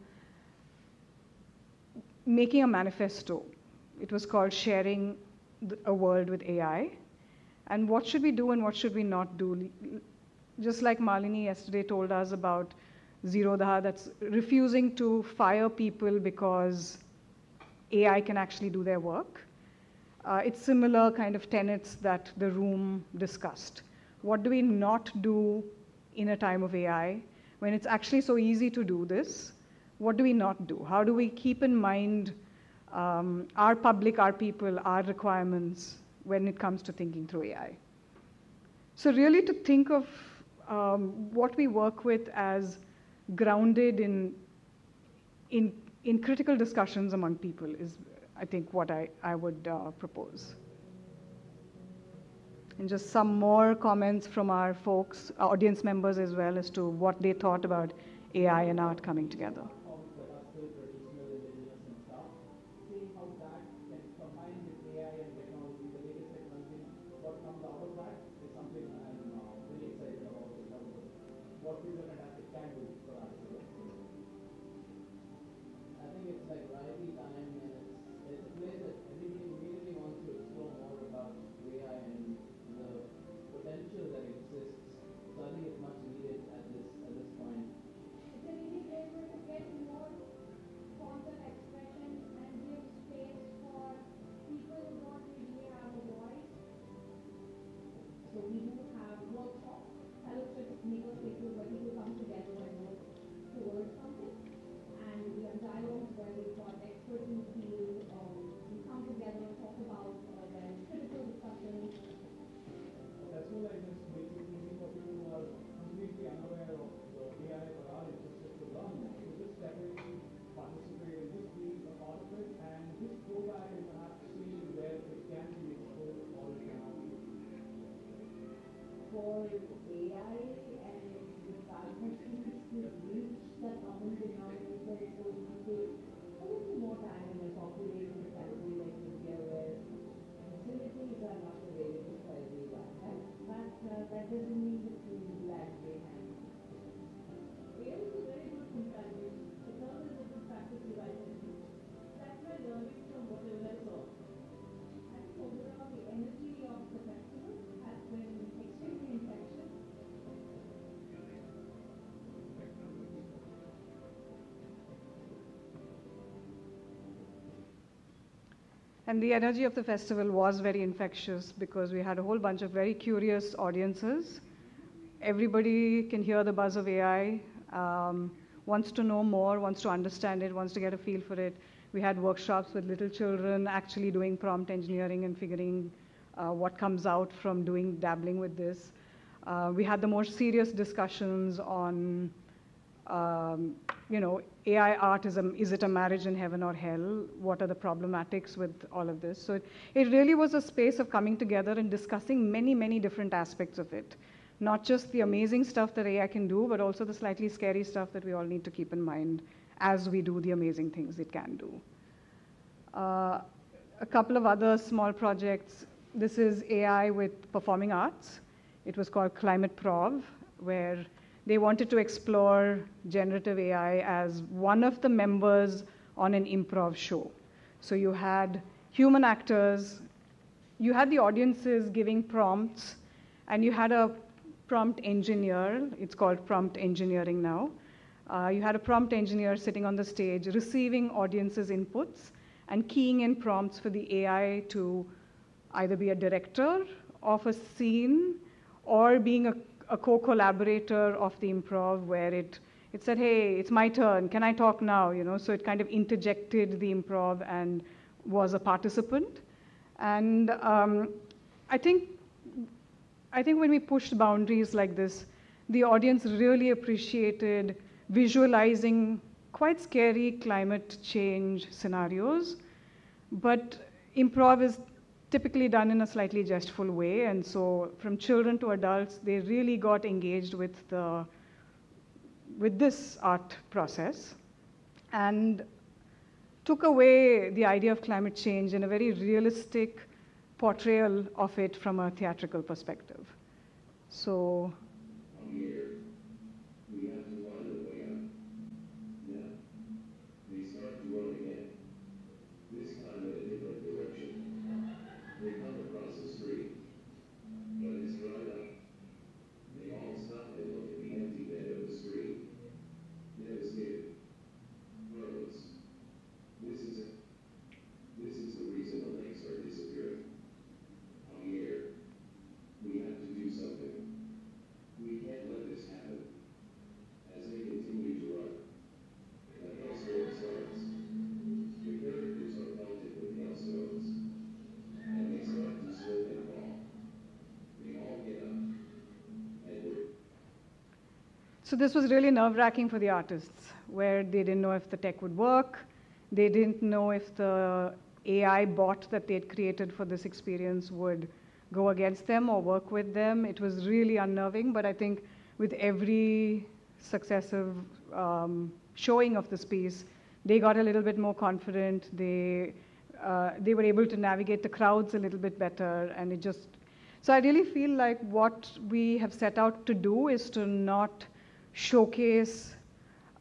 making a manifesto. It was called Sharing a World with AI. And what should we do and what should we not do? Just like Malini yesterday told us about Zerodha, that's refusing to fire people because AI can actually do their work. It's similar kind of tenets that the room discussed. What do we not do in a time of AI when it's actually so easy to do this? What do we not do? How do we keep in mind our public, our people, our requirements when it comes to thinking through AI? So really to think of what we work with as grounded in critical discussions among people is, I think, what I would propose. And just some more comments from our folks, audience members as well, as to what they thought about AI and art coming together. And the energy of the festival was very infectious because we had a whole bunch of very curious audiences. Everybody can hear the buzz of AI, wants to know more, wants to understand it, wants to get a feel for it. We had workshops with little children actually doing prompt engineering and figuring what comes out from dabbling with this. We had the more serious discussions on AI art, is it a marriage in heaven or hell? What are the problematics with all of this? So it really was a space of coming together and discussing many, many different aspects of it. Not just the amazing stuff that AI can do, but also the slightly scary stuff that we all need to keep in mind as we do the amazing things it can do. A couple of other small projects. This is AI with performing arts. It was called Climate Prov, where they wanted to explore generative AI as one of the members on an improv show. So you had human actors, you had the audiences giving prompts, and you had a prompt engineer. It's called prompt engineering now. You had a prompt engineer sitting on the stage receiving audiences' inputs and keying in prompts for the AI to either be a director of a scene or being a co-collaborator of the improv, where it said, hey, it's my turn, can I talk now? You know, so it kind of interjected the improv and was a participant. And I think when we pushed boundaries like this, the audience really appreciated visualizing quite scary climate change scenarios, but improv is typically done in a slightly jestful way, and so from children to adults, they really got engaged with this art process and took away the idea of climate change in a very realistic portrayal of it from a theatrical perspective. So we have to find a way out. Now, they start to run again. This time in a different direction. They come across the street, but it's dried up. They all stop and look at the empty bed of the street. Devastated. Froze. This is the reason the lakes are disappearing. Javier, we have to do something. We can't let this happen. As they continue to run, a hailstorm starts. The characters are pelted with hailstones, and they start to slip and fall. They all get up, and So this was really nerve-wracking for the artists, where they didn't know if the tech would work. They didn't know if the AI bot that they'd created for this experience would go against them or work with them. It was really unnerving, but I think with every successive showing of this piece, they got a little bit more confident. They were able to navigate the crowds a little bit better, and it just... So I really feel like what we have set out to do is to not showcase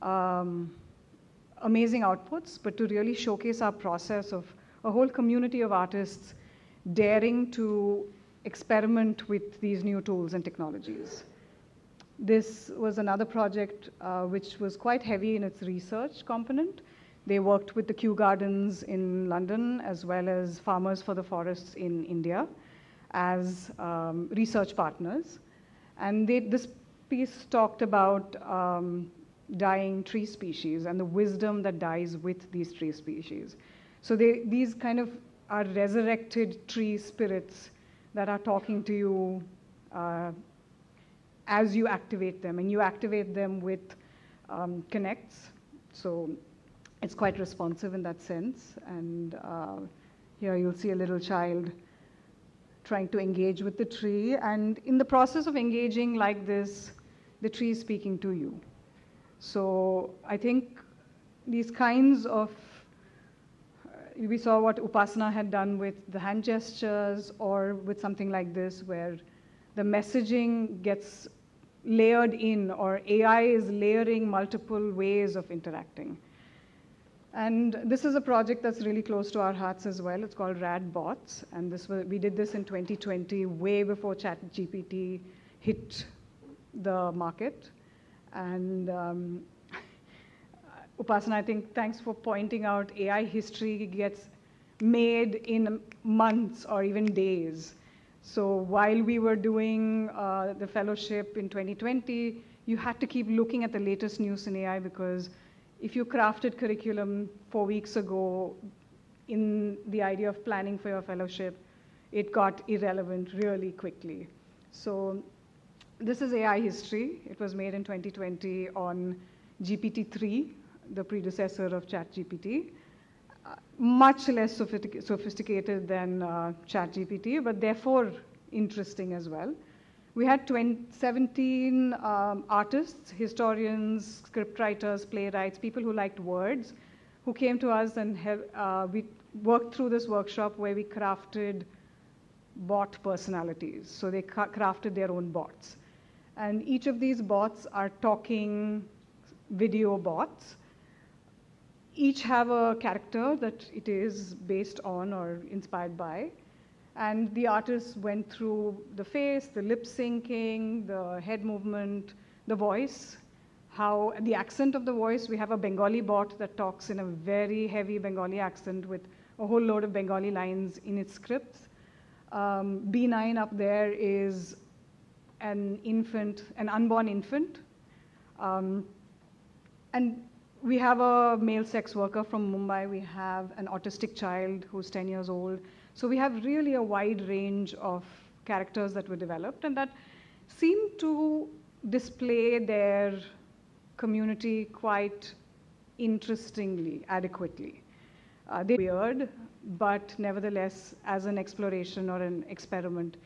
amazing outputs, but to really showcase our process of a whole community of artists daring to experiment with these new tools and technologies. This was another project which was quite heavy in its research component. They worked with the Kew Gardens in London, as well as Farmers for the Forests in India, as research partners. And this piece talked about dying tree species and the wisdom that dies with these tree species. So these kind of are resurrected tree spirits that are talking to you as you activate them, and you activate them with connects. So it's quite responsive in that sense. And here you'll see a little child trying to engage with the tree. And in the process of engaging like this, the tree is speaking to you. So I think these kinds of, we saw what Upasana had done with the hand gestures, or with something like this, where the messaging gets layered in, or AI is layering multiple ways of interacting. And this is a project that's really close to our hearts as well. It's called Rad Bots, and we did this in 2020, way before ChatGPT hit the market. And Upasana, I think, thanks for pointing out AI history gets made in months or even days. So while we were doing the fellowship in 2020, you had to keep looking at the latest news in AI, because if you crafted curriculum 4 weeks ago in the idea of planning for your fellowship, it got irrelevant really quickly. So this is AI history. It was made in 2020 on GPT-3, the predecessor of ChatGPT. Much less sophisticated than ChatGPT, but therefore interesting as well. We had 17 artists, historians, scriptwriters, playwrights, people who liked words, who came to us and we worked through this workshop where we crafted bot personalities. So they crafted their own bots. And each of these bots are talking video bots. Each have a character that it is based on or inspired by. And the artists went through the face, the lip syncing, the head movement, the voice, how the accent of the voice. We have a Bengali bot that talks in a very heavy Bengali accent with a whole load of Bengali lines in its scripts. B9 up there is an infant, an unborn infant. And we have a male sex worker from Mumbai. We have an autistic child who's 10 years old. So we have really a wide range of characters that were developed and that seem to display their community quite interestingly, adequately. They're weird, but nevertheless, as an exploration or an experiment,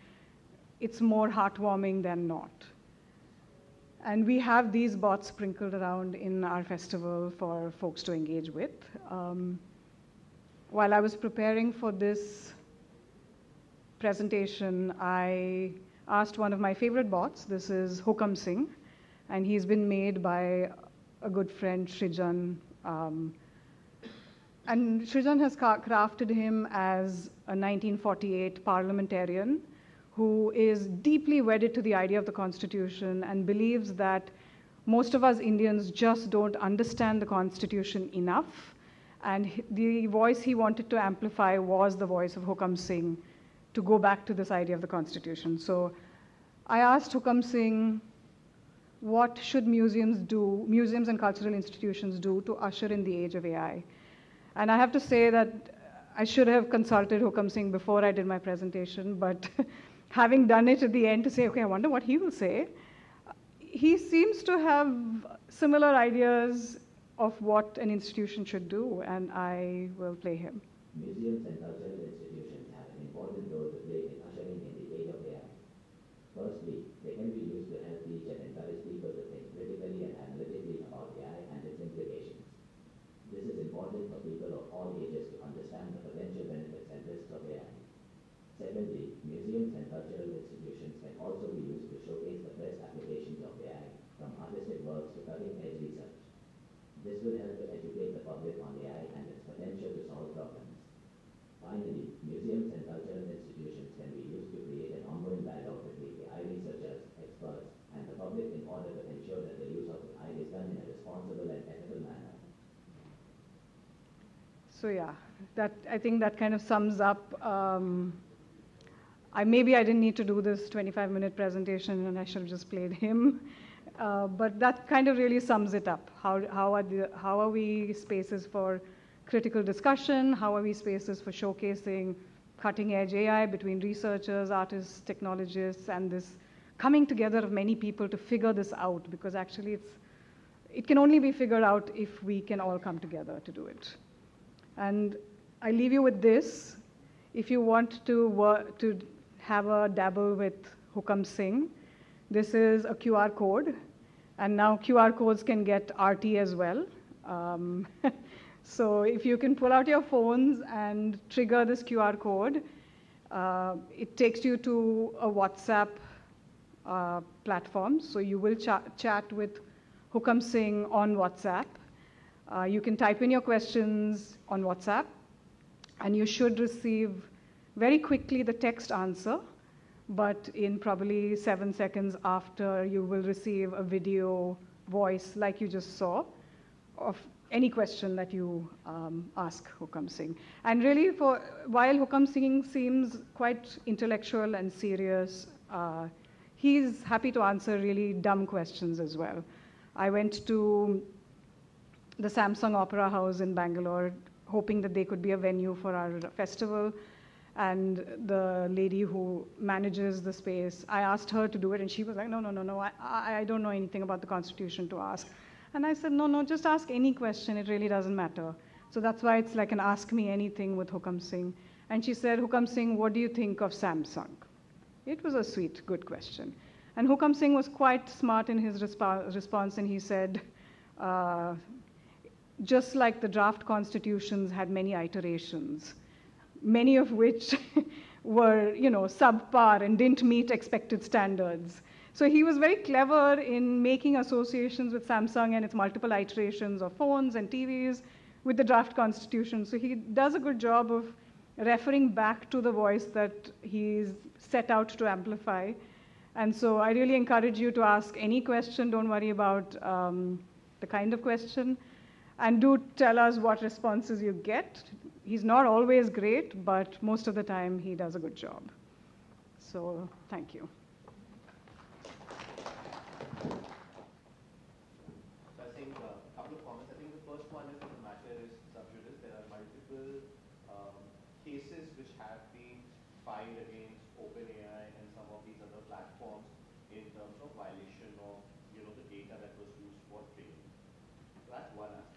it's more heartwarming than not. And we have these bots sprinkled around in our festival for folks to engage with. While I was preparing for this presentation, I asked one of my favorite bots. This is Hukam Singh, and he's been made by a good friend, Shrijan. And Shrijan has crafted him as a 1948 parliamentarian who is deeply wedded to the idea of the Constitution and believes that most of us Indians just don't understand the Constitution enough. And the voice he wanted to amplify was the voice of Hukam Singh to go back to this idea of the Constitution. So I asked Hukam Singh, what should museums do, museums and cultural institutions do to usher in the age of AI? And I have to say that I should have consulted Hukam Singh before I did my presentation, but having done it at the end to say, okay, I wonder what he will say, he seems to have similar ideas of what an institution should do, and I will play him. Museums and cultural institutions have an important role to play in ushering in the age of AI. Firstly, they can be used to help teach and encourage people to think critically and analytically about AI and its implications. This is important for people of all ages to understand the potential benefits and risks of AI. Secondly, museums and cultural institutions can also be used to showcase the best applications of AI, from artistic works to cutting-edge research. This will help to educate the public on AI and its potential to solve problems. Finally, museums and cultural institutions can be used to create an ongoing dialogue between AI researchers, experts, and the public in order to ensure that the use of AI is done in a responsible and ethical manner. So yeah, I think that kind of sums up. Maybe I didn't need to do this 25-minute presentation and I should have just played him. But that kind of really sums it up. How are we spaces for critical discussion? How are we spaces for showcasing cutting-edge AI between researchers, artists, technologists, and this coming together of many people to figure this out? Because actually it can only be figured out if we can all come together to do it. And I leave you with this. If you want to have a dabble with Hukam Singh, this is a QR code. And now QR codes can get RT as well. So if you can pull out your phones and trigger this QR code, it takes you to a WhatsApp platform. So you will chat with Hukam Singh on WhatsApp. You can type in your questions on WhatsApp, and you should receive very quickly the text answer, but in probably 7 seconds after, you will receive a video voice like you just saw of any question that you ask Hukam Singh. And really, while Hukam Singh seems quite intellectual and serious, he's happy to answer really dumb questions as well. I went to the Samsung Opera House in Bangalore, hoping that they could be a venue for our festival. And the lady who manages the space, I asked her to do it, and she was like, no, I don't know anything about the Constitution to ask. And I said, no, just ask any question, it really doesn't matter. So that's why it's like an ask me anything with Hukam Singh. And she said, Hukam Singh, what do you think of Samsung? It was a sweet, good question. And Hukam Singh was quite smart in his response, and he said, uh, just like the draft constitutions had many iterations, many of which were, subpar and didn't meet expected standards. So he was very clever in making associations with Samsung and its multiple iterations of phones and TVs with the draft constitution. So he does a good job of referring back to the voice that he's set out to amplify. And so I really encourage you to ask any question. Don't worry about the kind of question. And do tell us what responses you get. He's not always great, but most of the time he does a good job. So thank you. So I think a couple of comments. I think the first one is that the matter is sub judice. There are multiple cases which have been filed against OpenAI and some of these other platforms in terms of violation of the data that was used for training. So that's one aspect.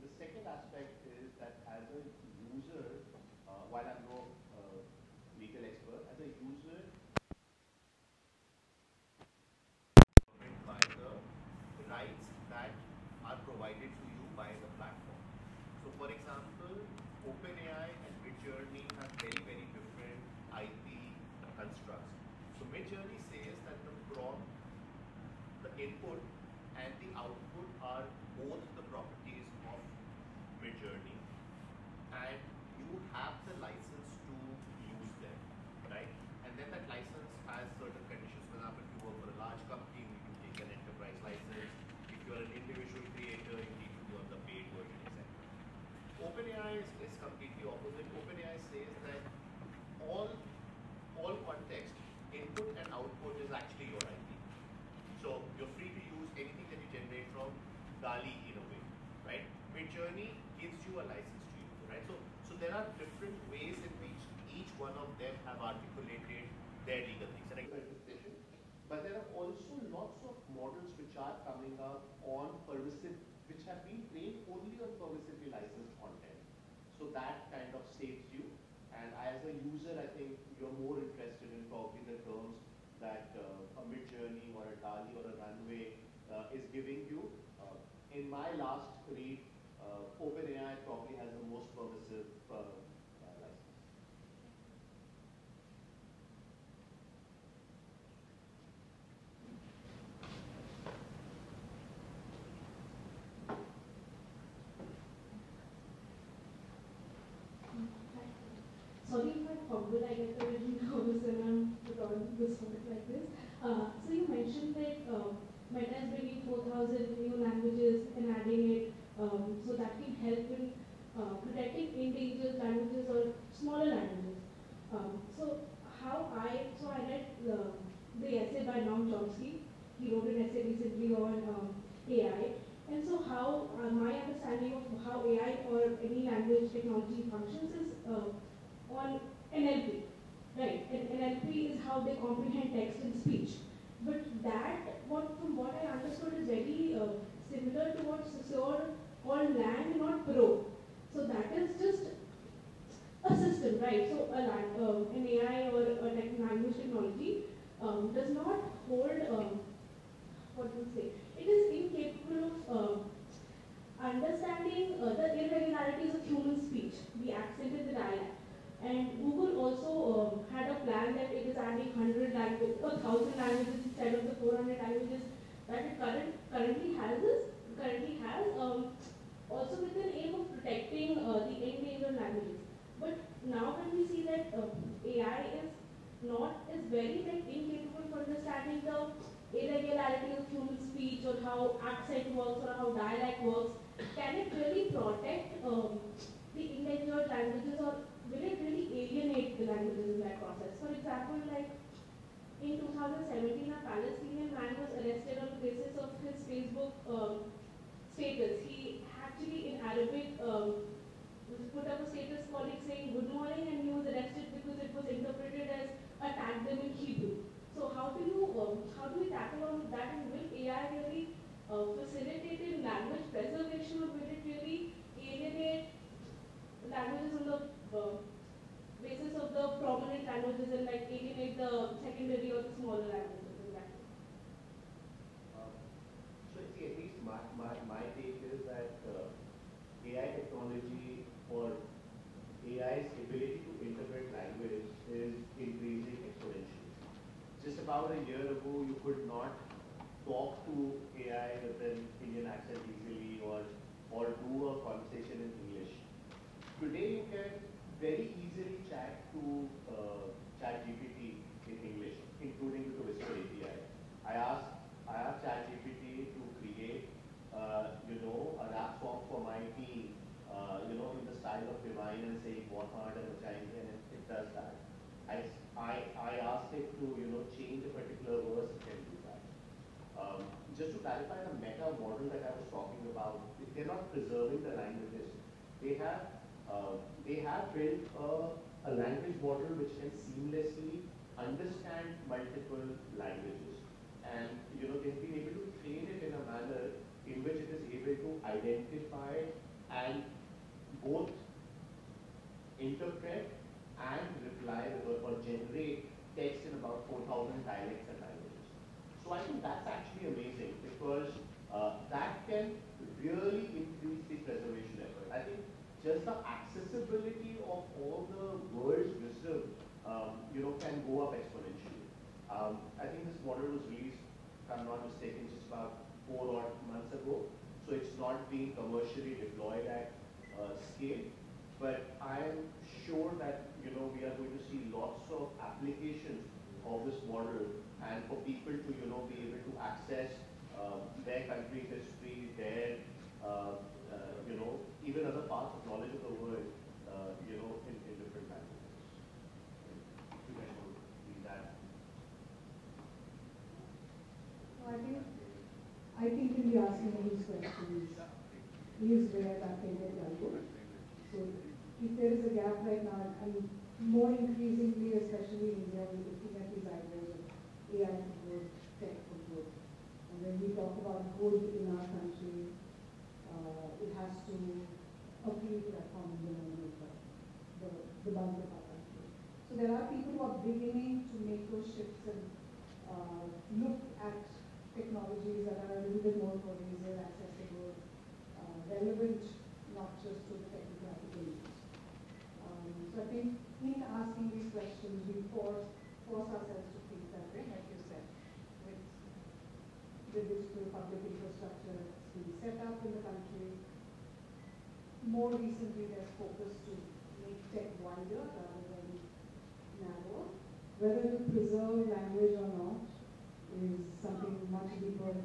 The second aspect is that as a user, while I'm no legal expert, as a user, by the rights that are provided to you by the platform. So for example, OpenAI and Midjourney have very, very different IP constructs. So Midjourney says that the prompt, the input and the output are both the properties of Midjourney, and you have the license to use them, right? And then that license has certain conditions. For example, if you work for a large company, you need to take an enterprise license. If you're an individual creator, you need to be on the paid version, etc. OpenAI is completely opposite. OpenAI says that all context, input and output is actually your IP. So you're free to use anything that you generate from DALL-E in a way, right? Midjourney gives you a license to use it, right? So there are different ways in which each one of them have articulated their legal things. But there are also lots of models which are coming up on which have been trained only on permissively licensed content. So that kind of saves you. And as a user, I think you're more interested in probably the terms that a Midjourney or a DALL-E or a Runway is giving you. In my last read, OpenAI probably has the most permissive license. Sorry if I fumbled, I get the original conversation with all this topic like this. So you mentioned that Meta is bringing 4,000 new languages and adding it so that can help in protecting endangered languages or smaller languages. So I read the essay by Noam Chomsky. He wrote an essay recently on AI. And so how my understanding of how AI or any language technology functions is on NLP, right? And NLP is how they comprehend text and speech. But from what I understood, is very similar to what Saussure called land, not pro. So that is just a system, right? So an AI or a language technology does not hold, what do you say? It is incapable of understanding the irregularities of human speech, the accent and the dialect. And Google also had a plan that it is adding 1,000 languages instead of the 400 languages that it currently has. Also with an aim of protecting the endangered languages. But now when we see that AI is very incapable of understanding the irregularity of human speech or how accent works or how dialect works, can it really protect the endangered languages, or will it really alienate the languages in that process? For example, like in 2017, a Palestinian man was arrested on the basis of his Facebook status. He actually, in Arabic, put up a status calling saying good morning, and he was arrested because it was interpreted as attack them in Hebrew. So how do we tackle on that, and will AI really facilitate in language preservation, or will it really alienate languages on the basis of the prominent languages and like alienate the secondary or the smaller languages in my take is that AI technology or AI's ability to interpret language is increasing exponentially. Just about a year ago, you could not talk to AI with an Indian accent easily or do a conversation in English. Today, you can very easily chat to ChatGPT in English, including with the Whisper API. I asked ChatGPT to create, a rap song for my team, in the style of Divine and saying what hard and Chinese, and it does that. I asked it to, change a particular verse, it can do that. Just to clarify the meta model that I was talking about, they're not preserving the languages. They have built a language model which can seamlessly understand multiple languages. And they've been able to train it in a manner in which it is able to identify and both interpret and reply or generate text in about 4,000 dialects and languages. So I think that's actually amazing because that can really increase the preservation effort. I think just the accessibility of all the world's wisdom, can go up exponentially. I think this model was released, if I'm not mistaken, just about 4 odd months ago. So it's not being commercially deployed at scale. But I am sure that we are going to see lots of applications of this model, and for people to be able to access their country history, their even other parts of knowledge of the world, in different languages. You guys want to read that? I think in the asking of these questions is where that can get dealt with. So if there is a gap right now, and more increasingly, especially in India, we're looking at these ideas of AI for good, tech for good. And when we talk about good in our country, it has to appeal to that common denominator, the bulk of our country. So there are people who are beginning to make those shifts and look at technologies that are a little bit more cohesive, accessible, relevant, not just to the technical applications. So I think in asking these questions, we force ourselves to think that way, like you said, with the digital public infrastructure that's being set up in the country. More recently, there's focus to make tech wider rather than narrower. Whether to preserve language or not is something much deeper.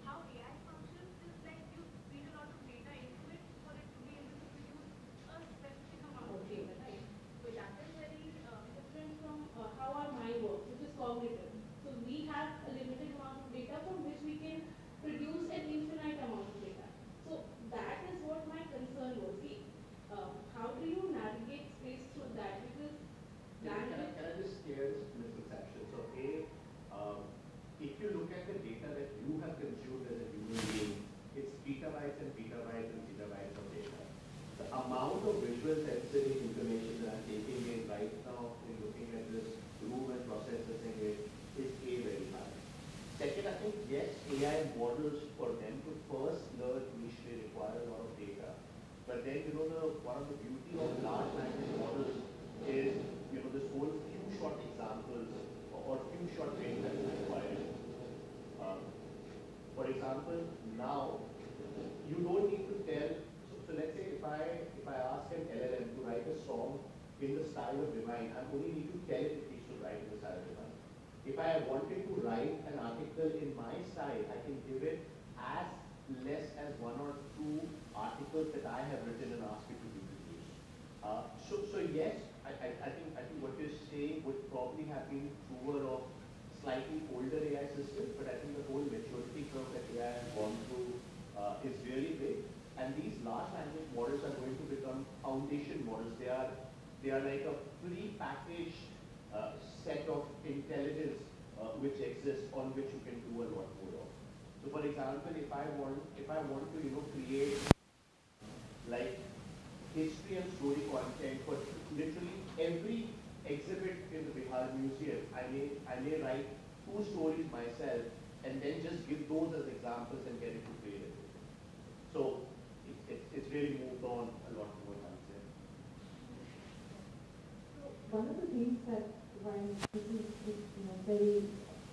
How AI functions is like you feed a lot of data into it for it to be able to produce a specific amount of data, right? So that is very different from how our mind works, which is cognitive. So we have a limited amount of data from which we can produce an infinite amount of data. So that is what my concern was. See, how do you navigate space through that? Because can I just clear this misconception? So if you look at the data that you have consumed as a human being, it's petabytes and petabytes and petabytes of data. The amount of visual sensory information that I'm taking in right now in looking at this room and processing it is very high. Second, I think yes, AI models for them to first learn initially require a lot of data. But then one of the beauty of large language models is this whole few shot examples or few shot training that is required. For example, now you don't need to tell. So let's say if I ask an LLM to write a song in the style of Divine, I only need to tell it needs to write in the style of Divine. If I wanted to write an article in my style, I can give it as less as 1 or 2 articles that I have written and ask it to reproduce. So yes, I think what you're saying would probably have been truer of slightly older AI systems, but I think the whole maturity curve that AI has gone through is really big. And these large language models are going to become foundation models. They are like a pre-packaged set of intelligence which exists on which you can do a lot more of. So for example, if I want to create like history and story content for literally every exhibit in the Bihar Museum, I may write 2 stories myself and then just give those as examples and get it to create it. So it's really moved on a lot more, I would say. So one of the things that while this is very,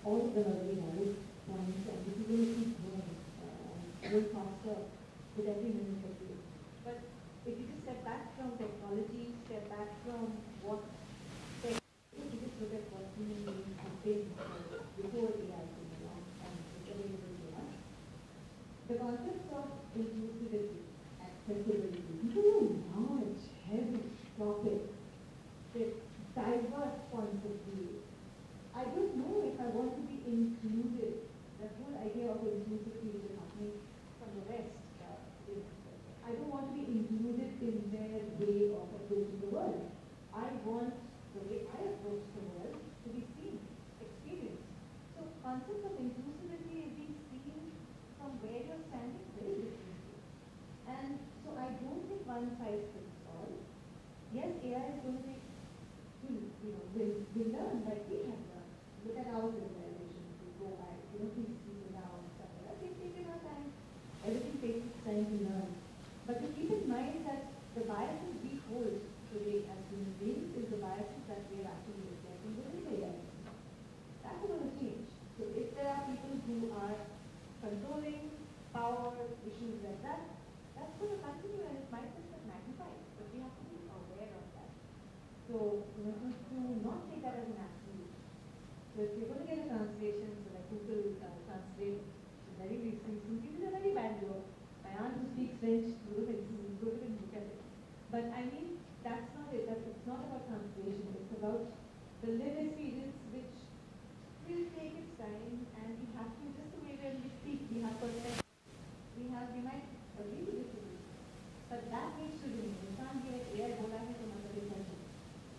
all of them are very valid points, and this is going to keep growing faster with every minute of it. But if you just step back from technology, step back from what tech, if you just look at what human beings have been before AI came along and it's available to us, the concept of inclusivity, accessibility, these are large, heavy topics with diverse points of view. I don't know if I want to be included. The whole idea of inclusivity which is happening from the West. I don't want to be included in their way of approaching the world. I want the way I approach the world to be seen, experienced. So concept of inclusivity is being seen from where you're standing very differently. And so I don't think one size fits all. Yes, AI is going to be, will learn like we have learned. Look at our civilization. We go by, things people now and stuff like that. It's taken our time. Everything takes its time to learn. But to keep in mind that the biases we hold today as human beings is the biases that we are actually reflecting within the AI. That's going to change. So if there are people who are controlling power, issues like that, that's going to continue and it might just get magnified. But we have to be aware of that. So, to not take that as an absolute. So if you're going to get a translation, so like Google translate very recently, this is a very bad joke. My aunt who speaks French, go to and look at it. But I mean, that's not it. It's not about translation. It's about the lived experience which will take its time, and we have to, just the way when we speak, we have perspective. We might agree to disagree. But that needs to remain. We can't get AI bola hai to another session.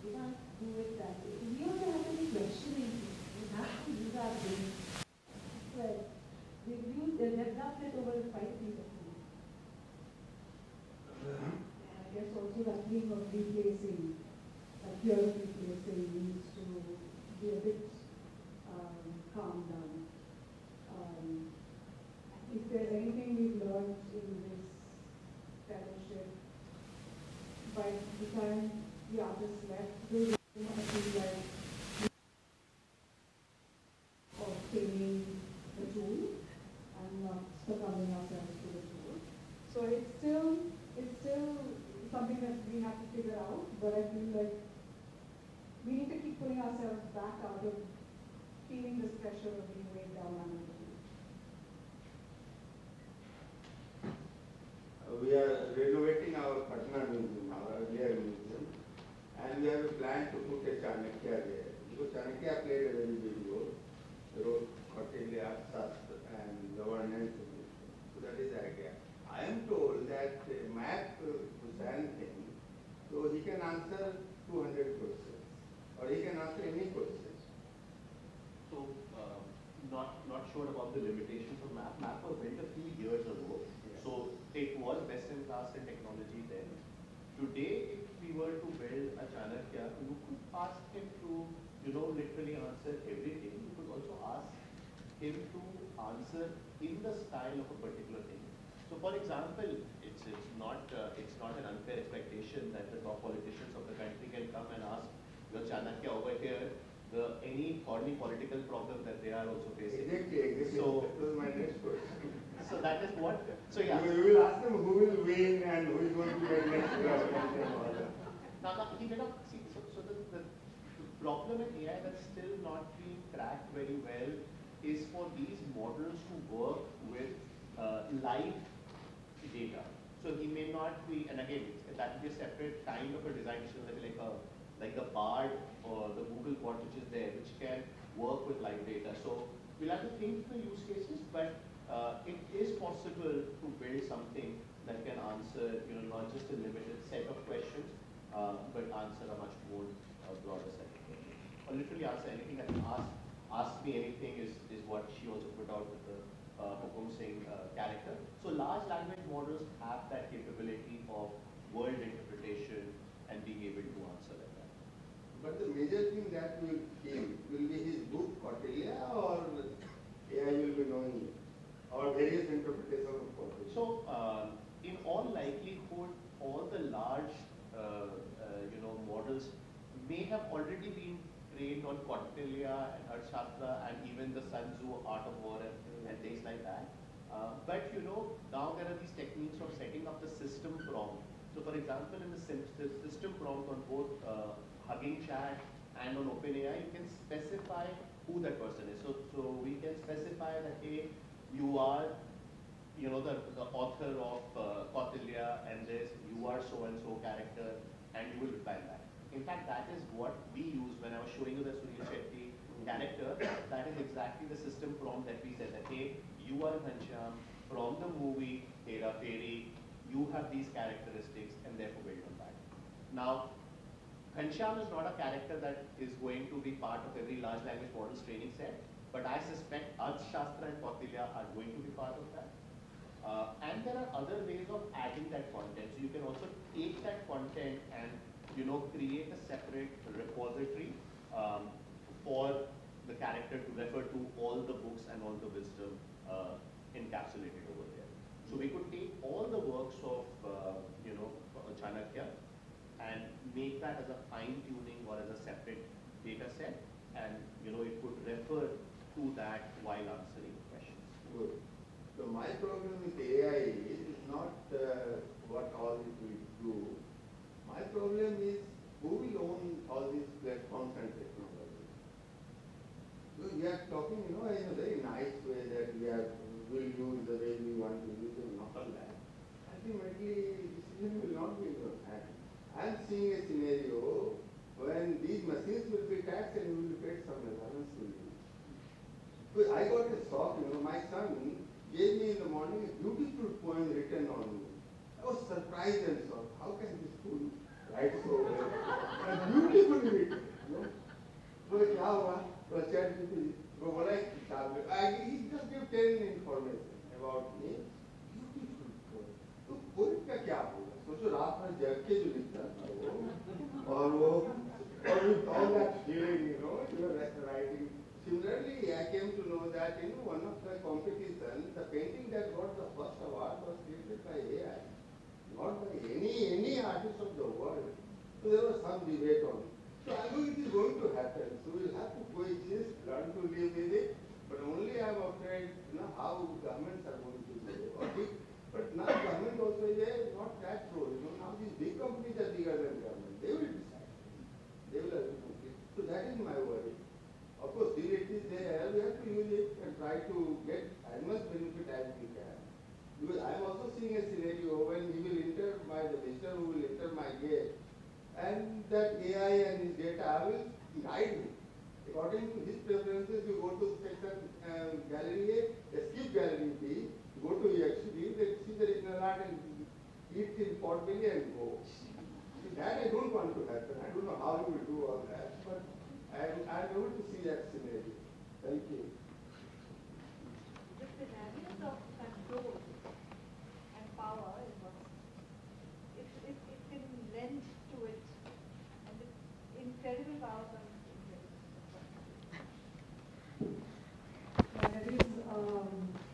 We can't do it that way. We also have to be questioning things. We have to use our brain. Well, they've done it over quite a few decades. I guess also that thing of replacing, fear of replacing needs to be a bit calmed down. If there's anything we've learned in this fellowship, by the time the artists left, they were feel like of taming the tool and not succumbing ourselves to the tool. So it's still something that we have to figure out, but I feel like we need to keep putting ourselves back out of feeling this pressure of being weighed down under the tool. We are renovating our Patna museum, our earlier museum, and we have a plan to put a Chanakya there. Because Chanakya played a very big role. He wrote Kautilya, Shastra, and governance. So that is the idea. I am told that Mac Hussain him, so he can answer 200 questions, or he can answer any questions. So, not sure about the limitations of MAP. MAP was built a few years ago, so it was best in class in technology then. Today, if we were to build a Chanakya, you could ask him to, literally answer everything. You could also ask him to answer in the style of a particular thing. So, for example, it's not an unfair expectation that the top politicians of the country can come and ask your Chanakya over here any political problem that they are also facing. Exactly. So that was my next question. So that is what. So yeah. You will ask them who will win and who is going to get next round. Now he may not see. So the problem in AI that's still not being tracked very well is for these models to work with live data. So he may not be, and again, that will be a separate kind of a design issue, like the BARD or the Google Quant which is there, which can work with live data. So we'll have to think through the use cases, but it is possible to build something that can answer, not just a limited set of questions, but answer a much more broader set of questions. Or literally answer anything that ask me anything is what she also put out with the Hukum Singh character. So large language models have that capability of world interpretation and being able to answer like that. But the major thing that will kill will be his book Kautilya, or AI will be knowing it, or various interpretations of Kautilya. So in all likelihood, all the large models may have already been trained on Kautilya and Arthashastra and even the Sun Tzu Art of War and things like that. But now there are these techniques of setting up the system prompt. So for example, in the system prompt on both Hugging Chat and on OpenAI, you can specify who that person is. So we can specify that, hey, you are the author of Kautilya and this, you are so-and-so character, and you will reply back. In fact, that is what we use when I was showing you the Sunil Shetty character. That is exactly the system prompt that we said that, hey, you are Ghanshyam from the movie Hera Fairy, you have these characteristics, and therefore build on that. Now, Ghanshyam is not a character that is going to be part of every large language model's training set, but I suspect Arthashastra and Kautilya are going to be part of that. And there are other ways of adding that content. So you can also take that content and create a separate repository for the character to refer to all the books and all the wisdom encapsulated over there. So we could take all the works of Chanakya and make that as a fine-tuning or as a separate data set, and it could refer to that while answering questions. Good. So my problem with AI is not what all it will do. My problem is who will own all these platforms and technologies. So we are talking, in a very nice way that will use the way we want to use it, not all that. Ultimately, decision will not be in your hand. I am seeing a scenario when these machines will be taxed and we will pay some allowance to you. So I got a shock, my son gave me in the morning a beautiful poem written on me. I was surprised and shocked. How can this fool write so well? And beautifully written. So क्या हुआ? तो ChatGPT वो बोला एक किताब में he just gave 10 information about me. Beautiful poem. तो poet का क्या होगा? सोचो रात भर जग के जो लिखता था वो और with all that feeling, you are writing. Similarly, I came to know that one of the competitions, the painting that got the first award was created by AI, not by any artist of the world. So there was some debate on it. So I know it is going to happen. So we'll have to coexist, learn to live with it. But only I'm afraid, how governments are going to do it. But now government also is not that role. Now these big companies are bigger than government. They will decide. They will have to complete. So that is my worry. Of course, still it is there. We have to use it and try to get as much benefit as we can. Because I am also seeing a scenario when he will enter the visitor who will enter my gate, and that AI and his data will guide me. According to his preferences, you go to section gallery A, skip gallery B, go to EXP, then see the original art and eat in pot belly and go. So that I don't want to happen. I don't know how you will do all that, but I'm able to see that scenario. Thank you. The scenarios of control and power is what it can lend to it, and it's incredible power comes into it. There is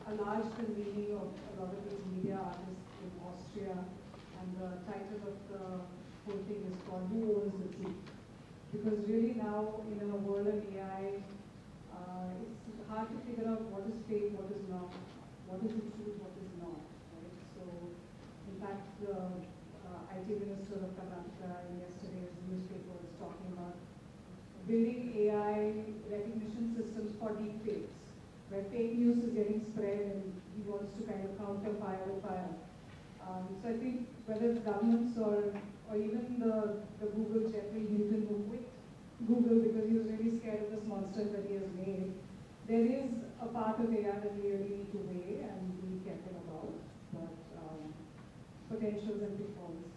a large convening of a lot of these media artists in Austria, and the title of the whole thing is called Who Owns the Truth? Because really now, in a world of AI, it's hard to figure out what is fake, what is not, what is the truth, what is not. Right? So, in fact, the IT Minister of Karnataka in yesterday's newspaper was talking about building AI recognition systems for deepfakes, where fake news is getting spread and he wants to kind of counter fire with fire. So I think whether it's governments or even the Google Jeffrey Hinton who quit Google because he was really scared of this monster that he has made, there is a part of AI that we really need to weigh and be careful about, but potentials and pitfalls.